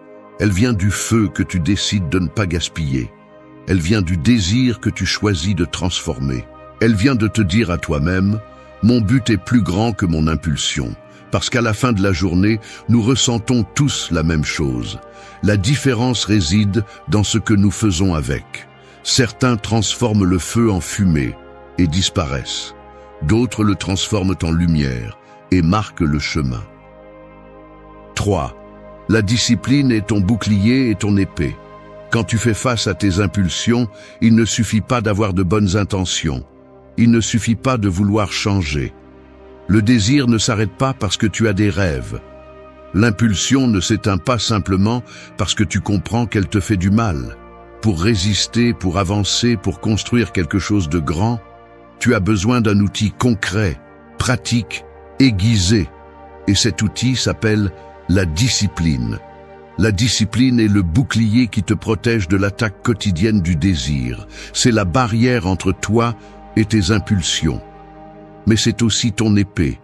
Elle vient du feu que tu décides de ne pas gaspiller. Elle vient du désir que tu choisis de transformer. Elle vient de te dire à toi-même, « Mon but est plus grand que mon impulsion ». Parce qu'à la fin de la journée, nous ressentons tous la même chose. La différence réside dans ce que nous faisons avec. Certains transforment le feu en fumée et disparaissent. D'autres le transforment en lumière et marquent le chemin. 3. La discipline est ton bouclier et ton épée. Quand tu fais face à tes impulsions, il ne suffit pas d'avoir de bonnes intentions. Il ne suffit pas de vouloir changer. Le désir ne s'arrête pas parce que tu as des rêves. L'impulsion ne s'éteint pas simplement parce que tu comprends qu'elle te fait du mal. Pour résister, pour avancer, pour construire quelque chose de grand, tu as besoin d'un outil concret, pratique, aiguisé. Et cet outil s'appelle la discipline. La discipline est le bouclier qui te protège de l'attaque quotidienne du désir. C'est la barrière entre toi et tes impulsions. Mais c'est aussi ton épée,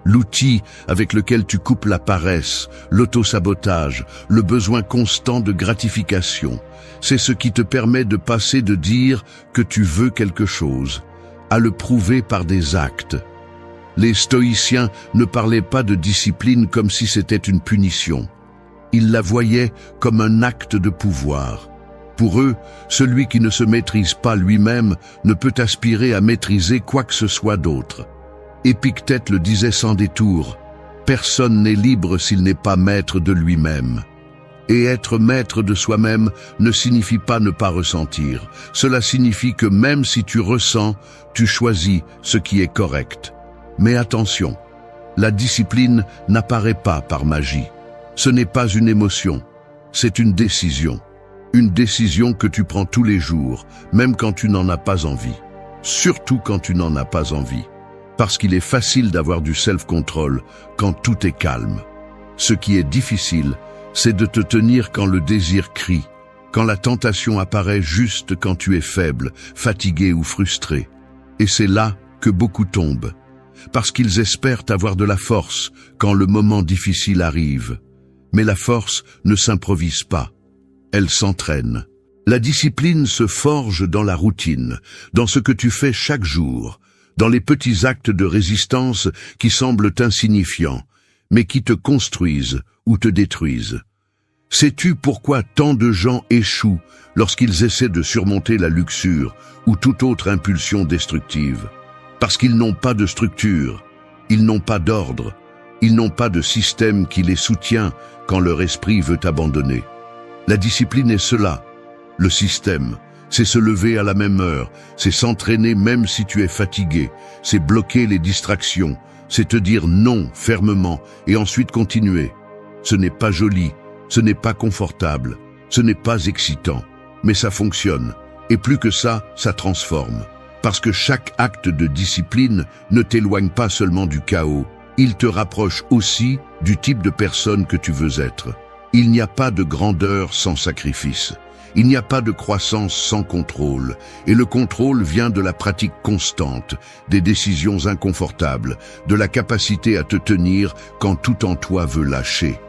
l'outil avec lequel tu coupes la paresse, l'autosabotage, le besoin constant de gratification. C'est ce qui te permet de passer de dire que tu veux quelque chose, à le prouver par des actes. Les stoïciens ne parlaient pas de discipline comme si c'était une punition. Ils la voyaient comme un acte de pouvoir. Pour eux, celui qui ne se maîtrise pas lui-même ne peut aspirer à maîtriser quoi que ce soit d'autre. Épictète le disait sans détour, « Personne n'est libre s'il n'est pas maître de lui-même ». Et être maître de soi-même ne signifie pas ne pas ressentir. Cela signifie que même si tu ressens, tu choisis ce qui est correct. Mais attention, la discipline n'apparaît pas par magie. Ce n'est pas une émotion, c'est une décision. Une décision que tu prends tous les jours, même quand tu n'en as pas envie. Surtout quand tu n'en as pas envie. Parce qu'il est facile d'avoir du self-control quand tout est calme. Ce qui est difficile, c'est de te tenir quand le désir crie, quand la tentation apparaît juste quand tu es faible, fatigué ou frustré. Et c'est là que beaucoup tombent. Parce qu'ils espèrent avoir de la force quand le moment difficile arrive. Mais la force ne s'improvise pas. Elle s'entraîne. La discipline se forge dans la routine, dans ce que tu fais chaque jour, dans les petits actes de résistance qui semblent insignifiants, mais qui te construisent ou te détruisent. Sais-tu pourquoi tant de gens échouent lorsqu'ils essaient de surmonter la luxure ou toute autre impulsion destructive? Parce qu'ils n'ont pas de structure, ils n'ont pas d'ordre, ils n'ont pas de système qui les soutient quand leur esprit veut abandonner. La discipline est cela. Le système, c'est se lever à la même heure, c'est s'entraîner même si tu es fatigué, c'est bloquer les distractions, c'est te dire non fermement et ensuite continuer. Ce n'est pas joli, ce n'est pas confortable, ce n'est pas excitant, mais ça fonctionne. Et plus que ça, ça transforme. Parce que chaque acte de discipline ne t'éloigne pas seulement du chaos, il te rapproche aussi du type de personne que tu veux être. Il n'y a pas de grandeur sans sacrifice. Il n'y a pas de croissance sans contrôle. Et le contrôle vient de la pratique constante, des décisions inconfortables, de la capacité à te tenir quand tout en toi veut lâcher.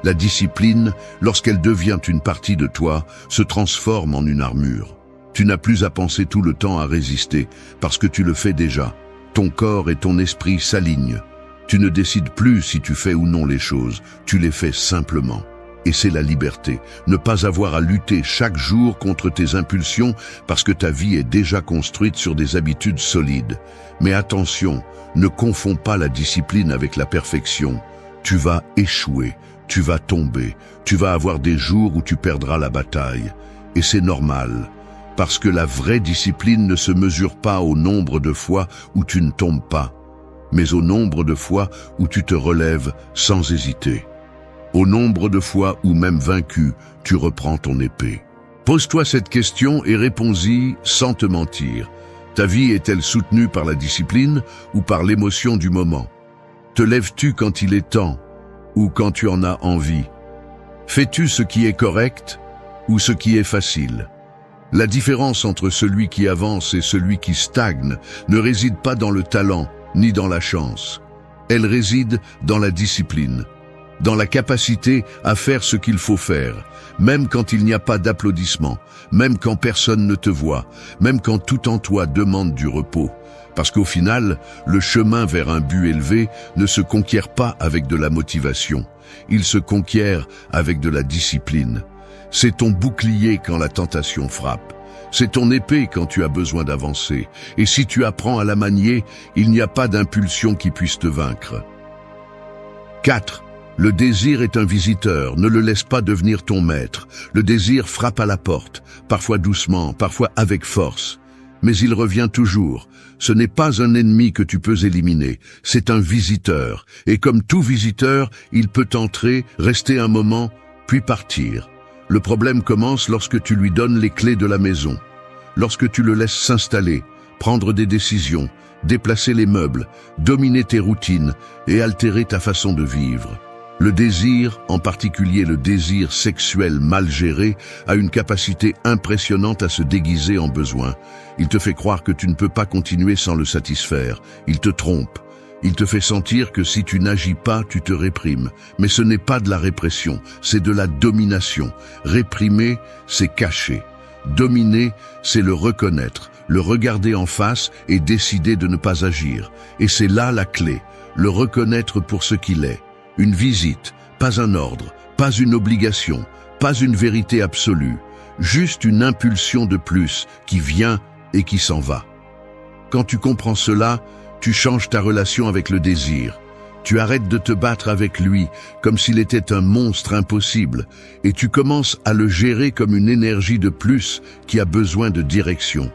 La discipline, lorsqu'elle devient une partie de toi, se transforme en une armure. Tu n'as plus à penser tout le temps à résister, parce que tu le fais déjà. Ton corps et ton esprit s'alignent. Tu ne décides plus si tu fais ou non les choses, tu les fais simplement. Et c'est la liberté, ne pas avoir à lutter chaque jour contre tes impulsions parce que ta vie est déjà construite sur des habitudes solides. Mais attention, ne confonds pas la discipline avec la perfection. Tu vas échouer, tu vas tomber, tu vas avoir des jours où tu perdras la bataille. Et c'est normal, parce que la vraie discipline ne se mesure pas au nombre de fois où tu ne tombes pas, mais au nombre de fois où tu te relèves sans hésiter. Au nombre de fois où, même vaincu, tu reprends ton épée. Pose-toi cette question et réponds-y sans te mentir. Ta vie est-elle soutenue par la discipline ou par l'émotion du moment? Te lèves-tu quand il est temps ou quand tu en as envie? Fais-tu ce qui est correct ou ce qui est facile? La différence entre celui qui avance et celui qui stagne ne réside pas dans le talent ni dans la chance. Elle réside dans la discipline, dans la capacité à faire ce qu'il faut faire, même quand il n'y a pas d'applaudissements, même quand personne ne te voit, même quand tout en toi demande du repos. Parce qu'au final, le chemin vers un but élevé ne se conquiert pas avec de la motivation, il se conquiert avec de la discipline. C'est ton bouclier quand la tentation frappe. C'est ton épée quand tu as besoin d'avancer. Et si tu apprends à la manier, il n'y a pas d'impulsion qui puisse te vaincre. 4. Le désir est un visiteur, ne le laisse pas devenir ton maître. Le désir frappe à la porte, parfois doucement, parfois avec force. Mais il revient toujours. Ce n'est pas un ennemi que tu peux éliminer, c'est un visiteur. Et comme tout visiteur, il peut entrer, rester un moment, puis partir. Le problème commence lorsque tu lui donnes les clés de la maison, lorsque tu le laisses s'installer, prendre des décisions, déplacer les meubles, dominer tes routines et altérer ta façon de vivre. Le désir, en particulier le désir sexuel mal géré, a une capacité impressionnante à se déguiser en besoin. Il te fait croire que tu ne peux pas continuer sans le satisfaire. Il te trompe. Il te fait sentir que si tu n'agis pas, tu te réprimes. Mais ce n'est pas de la répression, c'est de la domination. Réprimer, c'est cacher. Dominer, c'est le reconnaître, le regarder en face et décider de ne pas agir. Et c'est là la clé, le reconnaître pour ce qu'il est. Une visite, pas un ordre, pas une obligation, pas une vérité absolue, juste une impulsion de plus qui vient et qui s'en va. Quand tu comprends cela, tu changes ta relation avec le désir. Tu arrêtes de te battre avec lui comme s'il était un monstre impossible et tu commences à le gérer comme une énergie de plus qui a besoin de direction.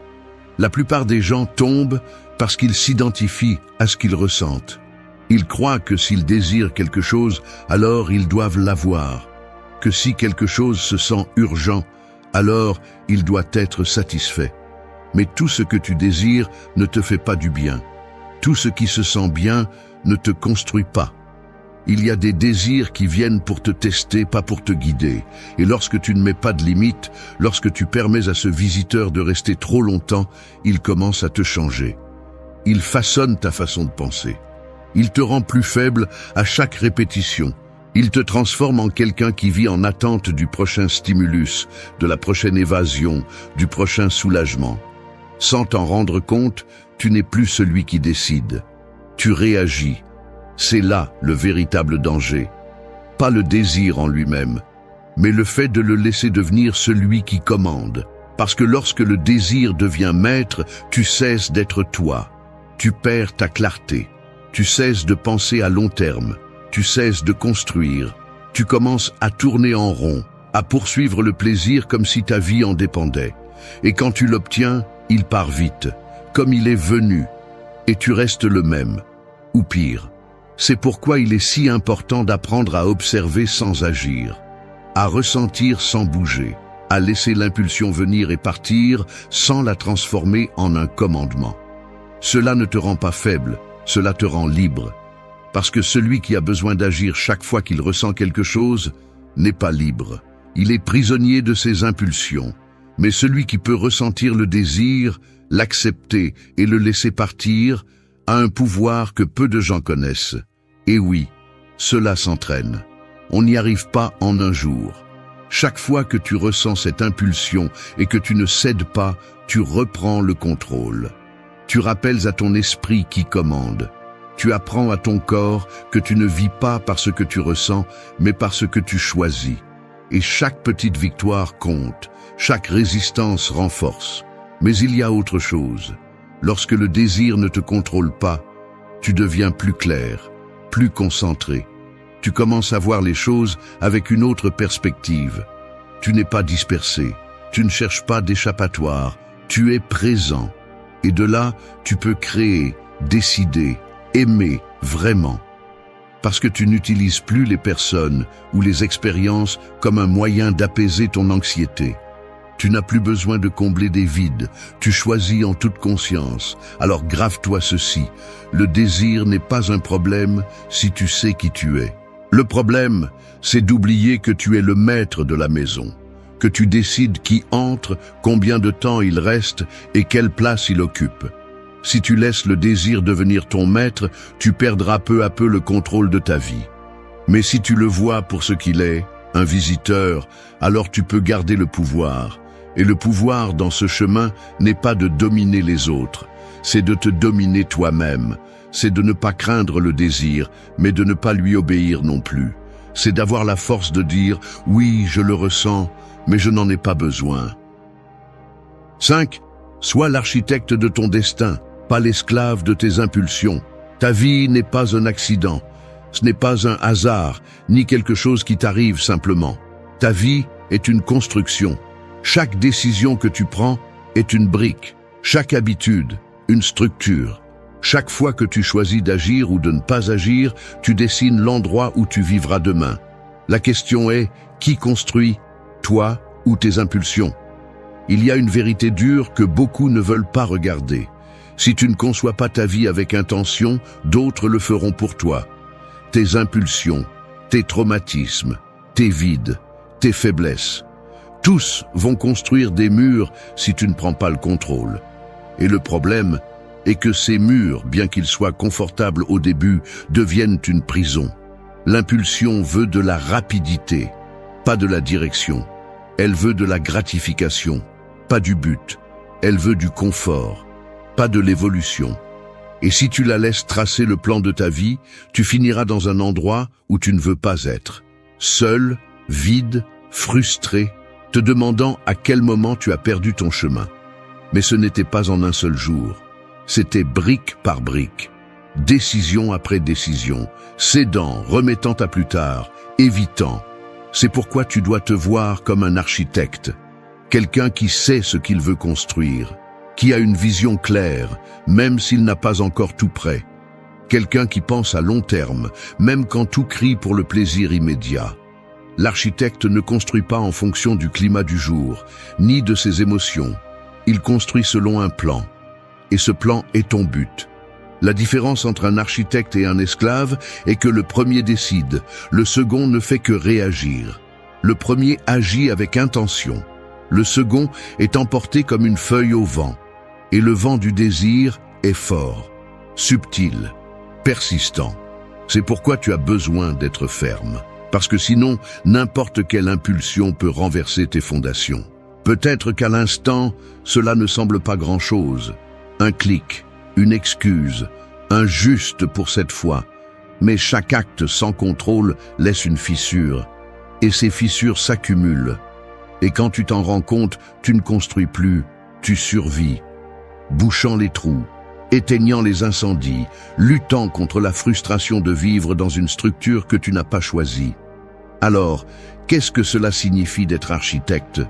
La plupart des gens tombent parce qu'ils s'identifient à ce qu'ils ressentent. Ils croient que s'ils désirent quelque chose, alors ils doivent l'avoir. Que si quelque chose se sent urgent, alors il doit être satisfait. Mais tout ce que tu désires ne te fait pas du bien. Tout ce qui se sent bien ne te construit pas. Il y a des désirs qui viennent pour te tester, pas pour te guider. Et lorsque tu ne mets pas de limite, lorsque tu permets à ce visiteur de rester trop longtemps, il commence à te changer. Il façonne ta façon de penser. Il te rend plus faible à chaque répétition. Il te transforme en quelqu'un qui vit en attente du prochain stimulus, de la prochaine évasion, du prochain soulagement. Sans t'en rendre compte, tu n'es plus celui qui décide. Tu réagis. C'est là le véritable danger. Pas le désir en lui-même, mais le fait de le laisser devenir celui qui commande. Parce que lorsque le désir devient maître, tu cesses d'être toi. Tu perds ta clarté. Tu cesses de penser à long terme. Tu cesses de construire. Tu commences à tourner en rond, à poursuivre le plaisir comme si ta vie en dépendait. Et quand tu l'obtiens, il part vite, comme il est venu, et tu restes le même, ou pire. C'est pourquoi il est si important d'apprendre à observer sans agir, à ressentir sans bouger, à laisser l'impulsion venir et partir sans la transformer en un commandement. Cela ne te rend pas faible, cela te rend libre. Parce que celui qui a besoin d'agir chaque fois qu'il ressent quelque chose n'est pas libre. Il est prisonnier de ses impulsions. Mais celui qui peut ressentir le désir, l'accepter et le laisser partir, a un pouvoir que peu de gens connaissent. Et oui, cela s'entraîne. On n'y arrive pas en un jour. Chaque fois que tu ressens cette impulsion et que tu ne cèdes pas, tu reprends le contrôle. Tu rappelles à ton esprit qui commande. Tu apprends à ton corps que tu ne vis pas par ce que tu ressens, mais par ce que tu choisis. Et chaque petite victoire compte, chaque résistance renforce. Mais il y a autre chose. Lorsque le désir ne te contrôle pas, tu deviens plus clair, plus concentré. Tu commences à voir les choses avec une autre perspective. Tu n'es pas dispersé, tu ne cherches pas d'échappatoire, tu es présent. Et de là, tu peux créer, décider, aimer vraiment. Parce que tu n'utilises plus les personnes ou les expériences comme un moyen d'apaiser ton anxiété. Tu n'as plus besoin de combler des vides, tu choisis en toute conscience. Alors grave-toi ceci, le désir n'est pas un problème si tu sais qui tu es. Le problème, c'est d'oublier que tu es le maître de la maison. que tu décides qui entre, combien de temps il reste et quelle place il occupe. Si tu laisses le désir devenir ton maître, tu perdras peu à peu le contrôle de ta vie. Mais si tu le vois pour ce qu'il est, un visiteur, alors tu peux garder le pouvoir. Et le pouvoir dans ce chemin n'est pas de dominer les autres, c'est de te dominer toi-même. C'est de ne pas craindre le désir, mais de ne pas lui obéir non plus. C'est d'avoir la force de dire « Oui, je le ressens, mais je n'en ai pas besoin ». 5. Sois l'architecte de ton destin, pas l'esclave de tes impulsions. Ta vie n'est pas un accident. Ce n'est pas un hasard, ni quelque chose qui t'arrive simplement. Ta vie est une construction. Chaque décision que tu prends est une brique. Chaque habitude, une structure. Chaque fois que tu choisis d'agir ou de ne pas agir, tu dessines l'endroit où tu vivras demain. La question est, qui construit, toi ou tes impulsions? Il y a une vérité dure que beaucoup ne veulent pas regarder. Si tu ne conçois pas ta vie avec intention, d'autres le feront pour toi. Tes impulsions, tes traumatismes, tes vides, tes faiblesses. Tous vont construire des murs si tu ne prends pas le contrôle. Et le problème est que ces murs, bien qu'ils soient confortables au début, deviennent une prison. L'impulsion veut de la rapidité, pas de la direction. Elle veut de la gratification, pas du but. Elle veut du confort, pas de l'évolution. Et si tu la laisses tracer le plan de ta vie, tu finiras dans un endroit où tu ne veux pas être. Seul, vide, frustré, te demandant à quel moment tu as perdu ton chemin. Mais ce n'était pas en un seul jour. C'était brique par brique, décision après décision, cédant, remettant à plus tard, évitant. C'est pourquoi tu dois te voir comme un architecte, quelqu'un qui sait ce qu'il veut construire, qui a une vision claire, même s'il n'a pas encore tout prêt. Quelqu'un qui pense à long terme, même quand tout crie pour le plaisir immédiat. L'architecte ne construit pas en fonction du climat du jour, ni de ses émotions. Il construit selon un plan. Et ce plan est ton but. La différence entre un architecte et un esclave est que le premier décide, le second ne fait que réagir. Le premier agit avec intention. Le second est emporté comme une feuille au vent. Et le vent du désir est fort, subtil, persistant. C'est pourquoi tu as besoin d'être ferme. Parce que sinon, n'importe quelle impulsion peut renverser tes fondations. Peut-être qu'à l'instant, cela ne semble pas grand-chose. Un clic, une excuse, un juste pour cette fois. Mais chaque acte sans contrôle laisse une fissure. Et ces fissures s'accumulent. Et quand tu t'en rends compte, tu ne construis plus, tu survis. Bouchant les trous, éteignant les incendies, luttant contre la frustration de vivre dans une structure que tu n'as pas choisie. Alors, qu'est-ce que cela signifie d'être architecte?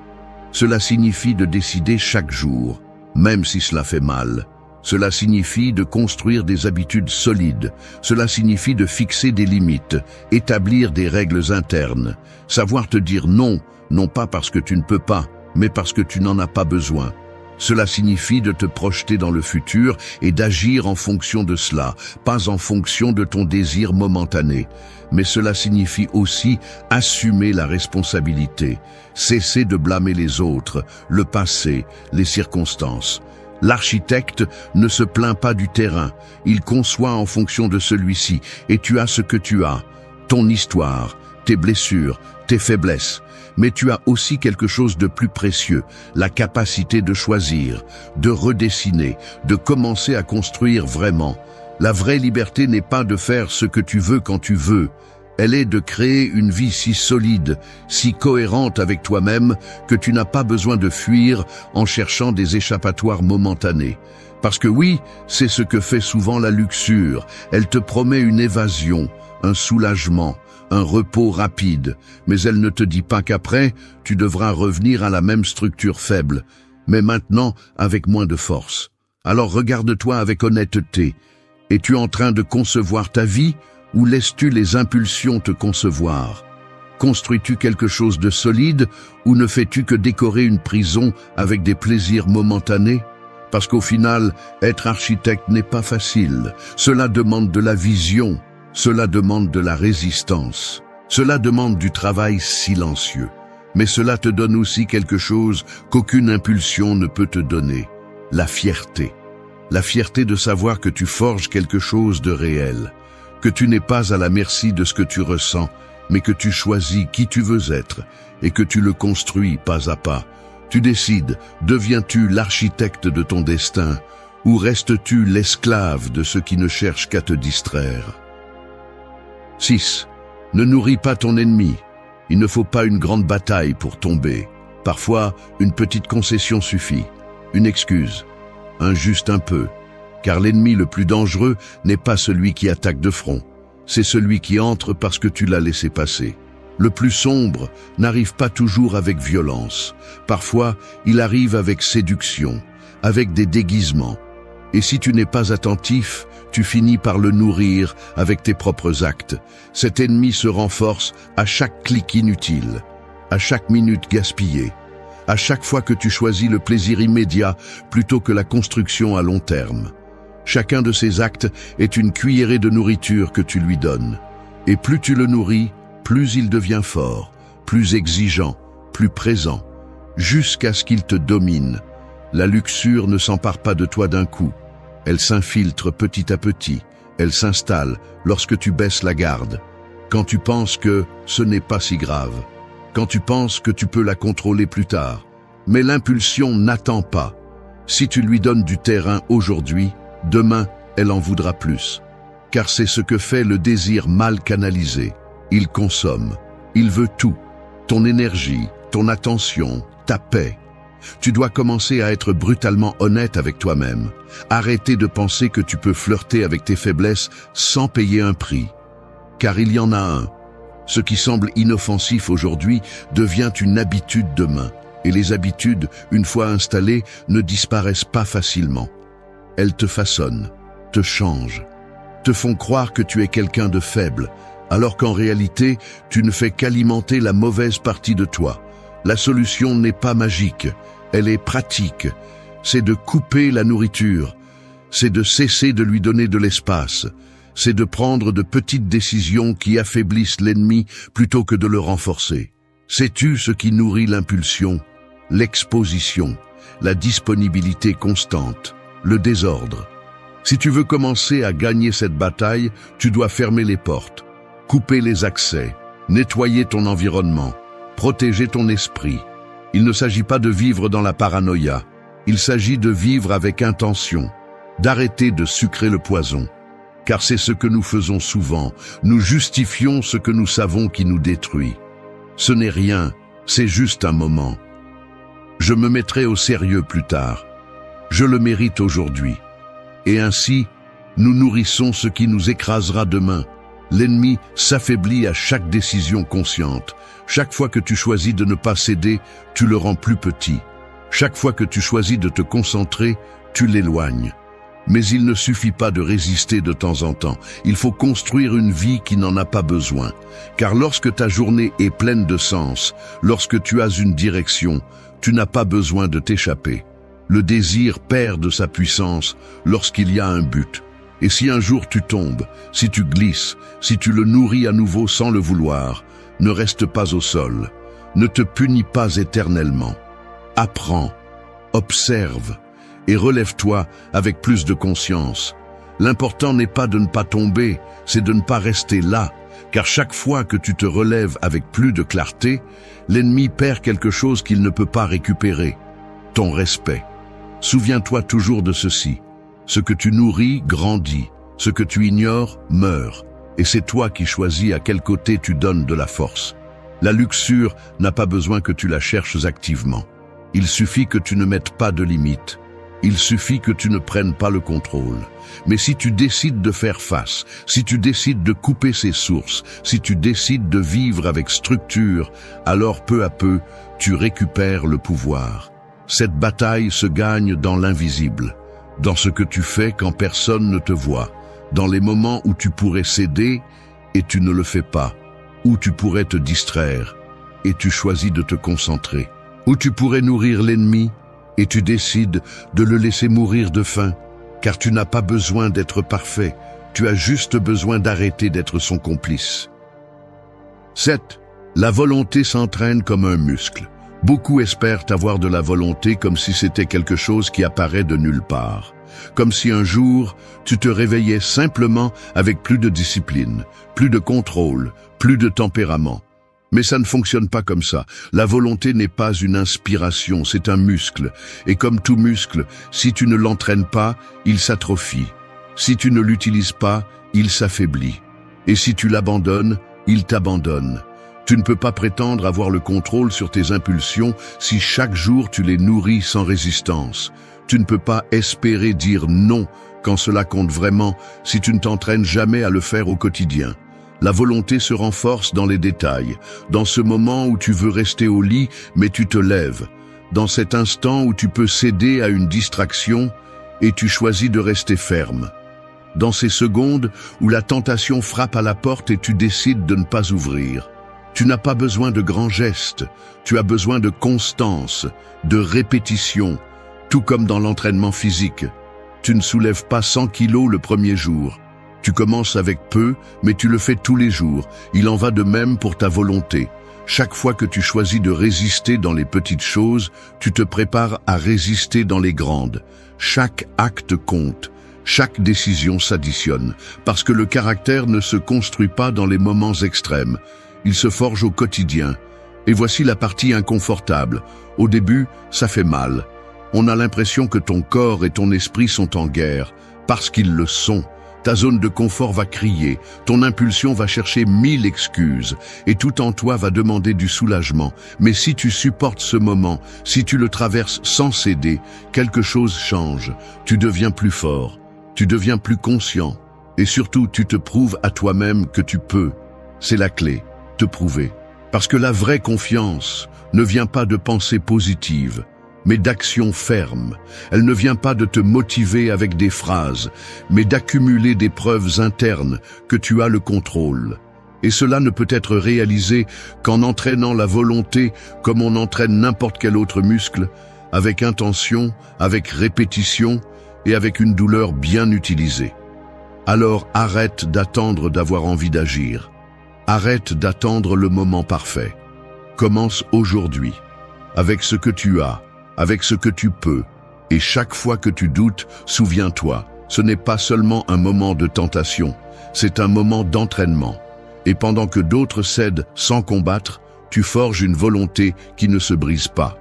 Cela signifie de décider chaque jour, même si cela fait mal. Cela signifie de construire des habitudes solides. Cela signifie de fixer des limites, établir des règles internes, savoir te dire non, non pas parce que tu ne peux pas, mais parce que tu n'en as pas besoin. Cela signifie de te projeter dans le futur et d'agir en fonction de cela, pas en fonction de ton désir momentané. Mais cela signifie aussi assumer la responsabilité, cesser de blâmer les autres, le passé, les circonstances. L'architecte ne se plaint pas du terrain, il conçoit en fonction de celui-ci, et tu as ce que tu as, ton histoire, tes blessures, tes faiblesses. Mais tu as aussi quelque chose de plus précieux, la capacité de choisir, de redessiner, de commencer à construire vraiment. La vraie liberté n'est pas de faire ce que tu veux quand tu veux. Elle est de créer une vie si solide, si cohérente avec toi-même, que tu n'as pas besoin de fuir en cherchant des échappatoires momentanés. Parce que oui, c'est ce que fait souvent la luxure. Elle te promet une évasion, un soulagement, un repos rapide, mais elle ne te dit pas qu'après, tu devras revenir à la même structure faible, mais maintenant avec moins de force. Alors regarde-toi avec honnêteté. Es-tu en train de concevoir ta vie ou laisses-tu les impulsions te concevoir? Construis-tu quelque chose de solide ou ne fais-tu que décorer une prison avec des plaisirs momentanés? Parce qu'au final, être architecte n'est pas facile. Cela demande de la vision. Cela demande de la résistance. Cela demande du travail silencieux. Mais cela te donne aussi quelque chose qu'aucune impulsion ne peut te donner, la fierté. La fierté de savoir que tu forges quelque chose de réel, que tu n'es pas à la merci de ce que tu ressens, mais que tu choisis qui tu veux être et que tu le construis pas à pas. Tu décides, deviens-tu l'architecte de ton destin ou restes-tu l'esclave de ceux qui ne cherchent qu'à te distraire? 6. Ne nourris pas ton ennemi. Il ne faut pas une grande bataille pour tomber. Parfois, une petite concession suffit, une excuse, un juste un peu. Car l'ennemi le plus dangereux n'est pas celui qui attaque de front, c'est celui qui entre parce que tu l'as laissé passer. Le plus sombre n'arrive pas toujours avec violence. Parfois, il arrive avec séduction, avec des déguisements. Et si tu n'es pas attentif, tu finis par le nourrir avec tes propres actes. Cet ennemi se renforce à chaque clic inutile, à chaque minute gaspillée, à chaque fois que tu choisis le plaisir immédiat plutôt que la construction à long terme. Chacun de ces actes est une cuillerée de nourriture que tu lui donnes. Et plus tu le nourris, plus il devient fort, plus exigeant, plus présent, jusqu'à ce qu'il te domine. La luxure ne s'empare pas de toi d'un coup. Elle s'infiltre petit à petit. Elle s'installe lorsque tu baisses la garde. Quand tu penses que ce n'est pas si grave. Quand tu penses que tu peux la contrôler plus tard. Mais l'impulsion n'attend pas. Si tu lui donnes du terrain aujourd'hui, demain, elle en voudra plus. Car c'est ce que fait le désir mal canalisé. Il consomme. Il veut tout. Ton énergie, ton attention, ta paix. Tu dois commencer à être brutalement honnête avec toi-même. Arrêter de penser que tu peux flirter avec tes faiblesses sans payer un prix. Car il y en a un. Ce qui semble inoffensif aujourd'hui devient une habitude demain. Et les habitudes, une fois installées, ne disparaissent pas facilement. Elles te façonnent, te changent, te font croire que tu es quelqu'un de faible, alors qu'en réalité, tu ne fais qu'alimenter la mauvaise partie de toi. La solution n'est pas magique, elle est pratique. C'est de couper la nourriture, c'est de cesser de lui donner de l'espace, c'est de prendre de petites décisions qui affaiblissent l'ennemi plutôt que de le renforcer. Sais-tu ce qui nourrit l'impulsion? L'exposition, la disponibilité constante, le désordre. Si tu veux commencer à gagner cette bataille, tu dois fermer les portes, couper les accès, nettoyer ton environnement, protéger ton esprit. Il ne s'agit pas de vivre dans la paranoïa, il s'agit de vivre avec intention, d'arrêter de sucrer le poison. Car c'est ce que nous faisons souvent, nous justifions ce que nous savons qui nous détruit. Ce n'est rien, c'est juste un moment. Je me mettrai au sérieux plus tard. Je le mérite aujourd'hui. Et ainsi, nous nourrissons ce qui nous écrasera demain. L'ennemi s'affaiblit à chaque décision consciente. Chaque fois que tu choisis de ne pas céder, tu le rends plus petit. Chaque fois que tu choisis de te concentrer, tu l'éloignes. Mais il ne suffit pas de résister de temps en temps. Il faut construire une vie qui n'en a pas besoin. Car lorsque ta journée est pleine de sens, lorsque tu as une direction, tu n'as pas besoin de t'échapper. Le désir perd de sa puissance lorsqu'il y a un but. Et si un jour tu tombes, si tu glisses, si tu le nourris à nouveau sans le vouloir, ne reste pas au sol. Ne te punis pas éternellement. Apprends, observe et relève-toi avec plus de conscience. L'important n'est pas de ne pas tomber, c'est de ne pas rester là, car chaque fois que tu te relèves avec plus de clarté, l'ennemi perd quelque chose qu'il ne peut pas récupérer, ton respect. Souviens-toi toujours de ceci. Ce que tu nourris grandit, ce que tu ignores meurt, et c'est toi qui choisis à quel côté tu donnes de la force. La luxure n'a pas besoin que tu la cherches activement. Il suffit que tu ne mettes pas de limites. Il suffit que tu ne prennes pas le contrôle. Mais si tu décides de faire face, si tu décides de couper ses sources, si tu décides de vivre avec structure, alors peu à peu, tu récupères le pouvoir. Cette bataille se gagne dans l'invisible, dans ce que tu fais quand personne ne te voit, dans les moments où tu pourrais céder et tu ne le fais pas, où tu pourrais te distraire et tu choisis de te concentrer, où tu pourrais nourrir l'ennemi et tu décides de le laisser mourir de faim, car tu n'as pas besoin d'être parfait, tu as juste besoin d'arrêter d'être son complice. 7. La volonté s'entraîne comme un muscle. Beaucoup espèrent avoir de la volonté comme si c'était quelque chose qui apparaît de nulle part. Comme si un jour, tu te réveillais simplement avec plus de discipline, plus de contrôle, plus de tempérament. Mais ça ne fonctionne pas comme ça. La volonté n'est pas une inspiration, c'est un muscle. Et comme tout muscle, si tu ne l'entraînes pas, il s'atrophie. Si tu ne l'utilises pas, il s'affaiblit. Et si tu l'abandonnes, il t'abandonne. Tu ne peux pas prétendre avoir le contrôle sur tes impulsions si chaque jour tu les nourris sans résistance. Tu ne peux pas espérer dire non quand cela compte vraiment si tu ne t'entraînes jamais à le faire au quotidien. La volonté se renforce dans les détails, dans ce moment où tu veux rester au lit mais tu te lèves, dans cet instant où tu peux céder à une distraction et tu choisis de rester ferme, dans ces secondes où la tentation frappe à la porte et tu décides de ne pas ouvrir. Tu n'as pas besoin de grands gestes, tu as besoin de constance, de répétition, tout comme dans l'entraînement physique. Tu ne soulèves pas 100 kilos le premier jour. Tu commences avec peu, mais tu le fais tous les jours. Il en va de même pour ta volonté. Chaque fois que tu choisis de résister dans les petites choses, tu te prépares à résister dans les grandes. Chaque acte compte. Chaque décision s'additionne, parce que le caractère ne se construit pas dans les moments extrêmes. Il se forge au quotidien. Et voici la partie inconfortable. Au début, ça fait mal. On a l'impression que ton corps et ton esprit sont en guerre, parce qu'ils le sont. Ta zone de confort va crier, ton impulsion va chercher 1000 excuses, et tout en toi va demander du soulagement. Mais si tu supportes ce moment, si tu le traverses sans céder, quelque chose change. Tu deviens plus fort, tu deviens plus conscient, et surtout tu te prouves à toi-même que tu peux. C'est la clé, te prouver. Parce que la vraie confiance ne vient pas de pensées positives, mais d'action ferme. Elle ne vient pas de te motiver avec des phrases, mais d'accumuler des preuves internes que tu as le contrôle. Et cela ne peut être réalisé qu'en entraînant la volonté comme on entraîne n'importe quel autre muscle, avec intention, avec répétition et avec une douleur bien utilisée. Alors arrête d'attendre d'avoir envie d'agir. Arrête d'attendre le moment parfait. Commence aujourd'hui, avec ce que tu as, avec ce que tu peux, et chaque fois que tu doutes, souviens-toi, ce n'est pas seulement un moment de tentation, c'est un moment d'entraînement. Et pendant que d'autres cèdent sans combattre, tu forges une volonté qui ne se brise pas.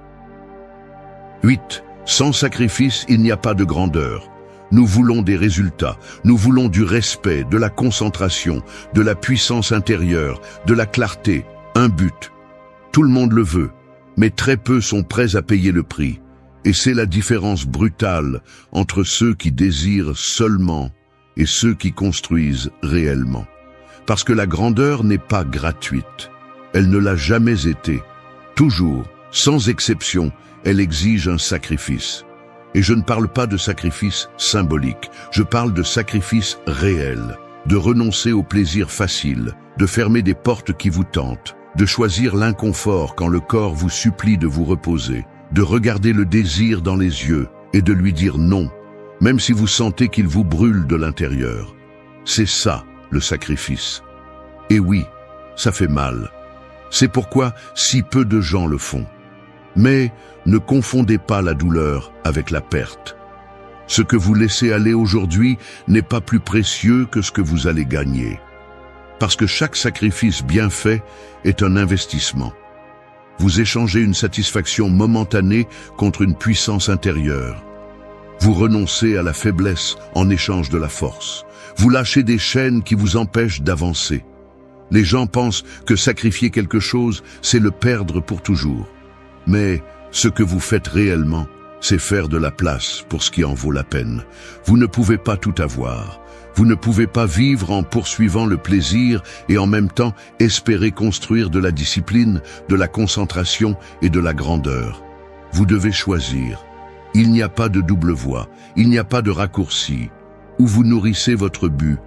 8. Sans sacrifice, il n'y a pas de grandeur. Nous voulons des résultats, nous voulons du respect, de la concentration, de la puissance intérieure, de la clarté, un but. Tout le monde le veut. Mais très peu sont prêts à payer le prix. Et c'est la différence brutale entre ceux qui désirent seulement et ceux qui construisent réellement. Parce que la grandeur n'est pas gratuite. Elle ne l'a jamais été. Toujours, sans exception, elle exige un sacrifice. Et je ne parle pas de sacrifice symbolique, je parle de sacrifice réel, de renoncer au plaisir facile, de fermer des portes qui vous tentent, de choisir l'inconfort quand le corps vous supplie de vous reposer, de regarder le désir dans les yeux et de lui dire non, même si vous sentez qu'il vous brûle de l'intérieur. C'est ça, le sacrifice. Et oui, ça fait mal. C'est pourquoi si peu de gens le font. Mais ne confondez pas la douleur avec la perte. Ce que vous laissez aller aujourd'hui n'est pas plus précieux que ce que vous allez gagner. Parce que chaque sacrifice bien fait est un investissement. Vous échangez une satisfaction momentanée contre une puissance intérieure. Vous renoncez à la faiblesse en échange de la force. Vous lâchez des chaînes qui vous empêchent d'avancer. Les gens pensent que sacrifier quelque chose, c'est le perdre pour toujours. Mais ce que vous faites réellement, c'est faire de la place pour ce qui en vaut la peine. Vous ne pouvez pas tout avoir. Vous ne pouvez pas vivre en poursuivant le plaisir et en même temps espérer construire de la discipline, de la concentration et de la grandeur. Vous devez choisir. Il n'y a pas de double voie, il n'y a pas de raccourci. Ou vous nourrissez votre but,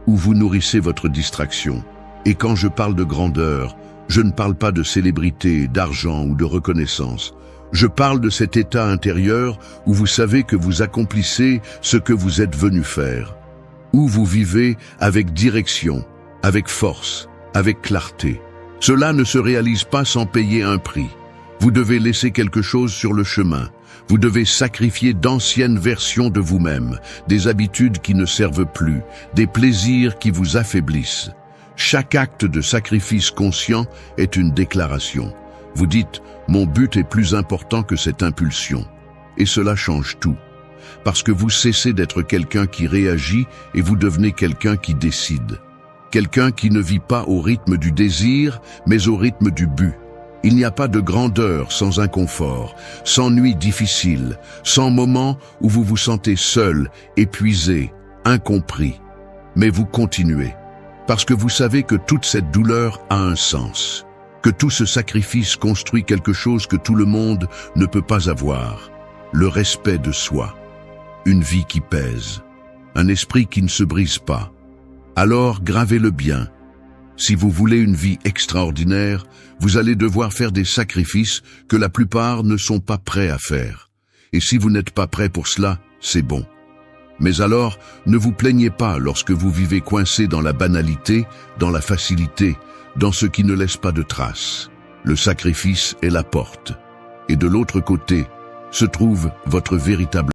ou vous nourrissez votre distraction. Et quand je parle de grandeur, je ne parle pas de célébrité, d'argent ou de reconnaissance. Je parle de cet état intérieur où vous savez que vous accomplissez ce que vous êtes venu faire. Où vous vivez avec direction, avec force, avec clarté. Cela ne se réalise pas sans payer un prix. Vous devez laisser quelque chose sur le chemin. Vous devez sacrifier d'anciennes versions de vous-même, des habitudes qui ne servent plus, des plaisirs qui vous affaiblissent. Chaque acte de sacrifice conscient est une déclaration. Vous dites « Mon but est plus important que cette impulsion ». Et cela change tout. Parce que vous cessez d'être quelqu'un qui réagit et vous devenez quelqu'un qui décide. Quelqu'un qui ne vit pas au rythme du désir, mais au rythme du but. Il n'y a pas de grandeur sans inconfort, sans nuit difficile, sans moment où vous vous sentez seul, épuisé, incompris. Mais vous continuez, parce que vous savez que toute cette douleur a un sens, que tout ce sacrifice construit quelque chose que tout le monde ne peut pas avoir, le respect de soi, une vie qui pèse, un esprit qui ne se brise pas. Alors gravez-le bien. Si vous voulez une vie extraordinaire, vous allez devoir faire des sacrifices que la plupart ne sont pas prêts à faire. Et si vous n'êtes pas prêt pour cela, c'est bon. Mais alors, ne vous plaignez pas lorsque vous vivez coincé dans la banalité, dans la facilité, dans ce qui ne laisse pas de traces. Le sacrifice est la porte. Et de l'autre côté se trouve votre véritable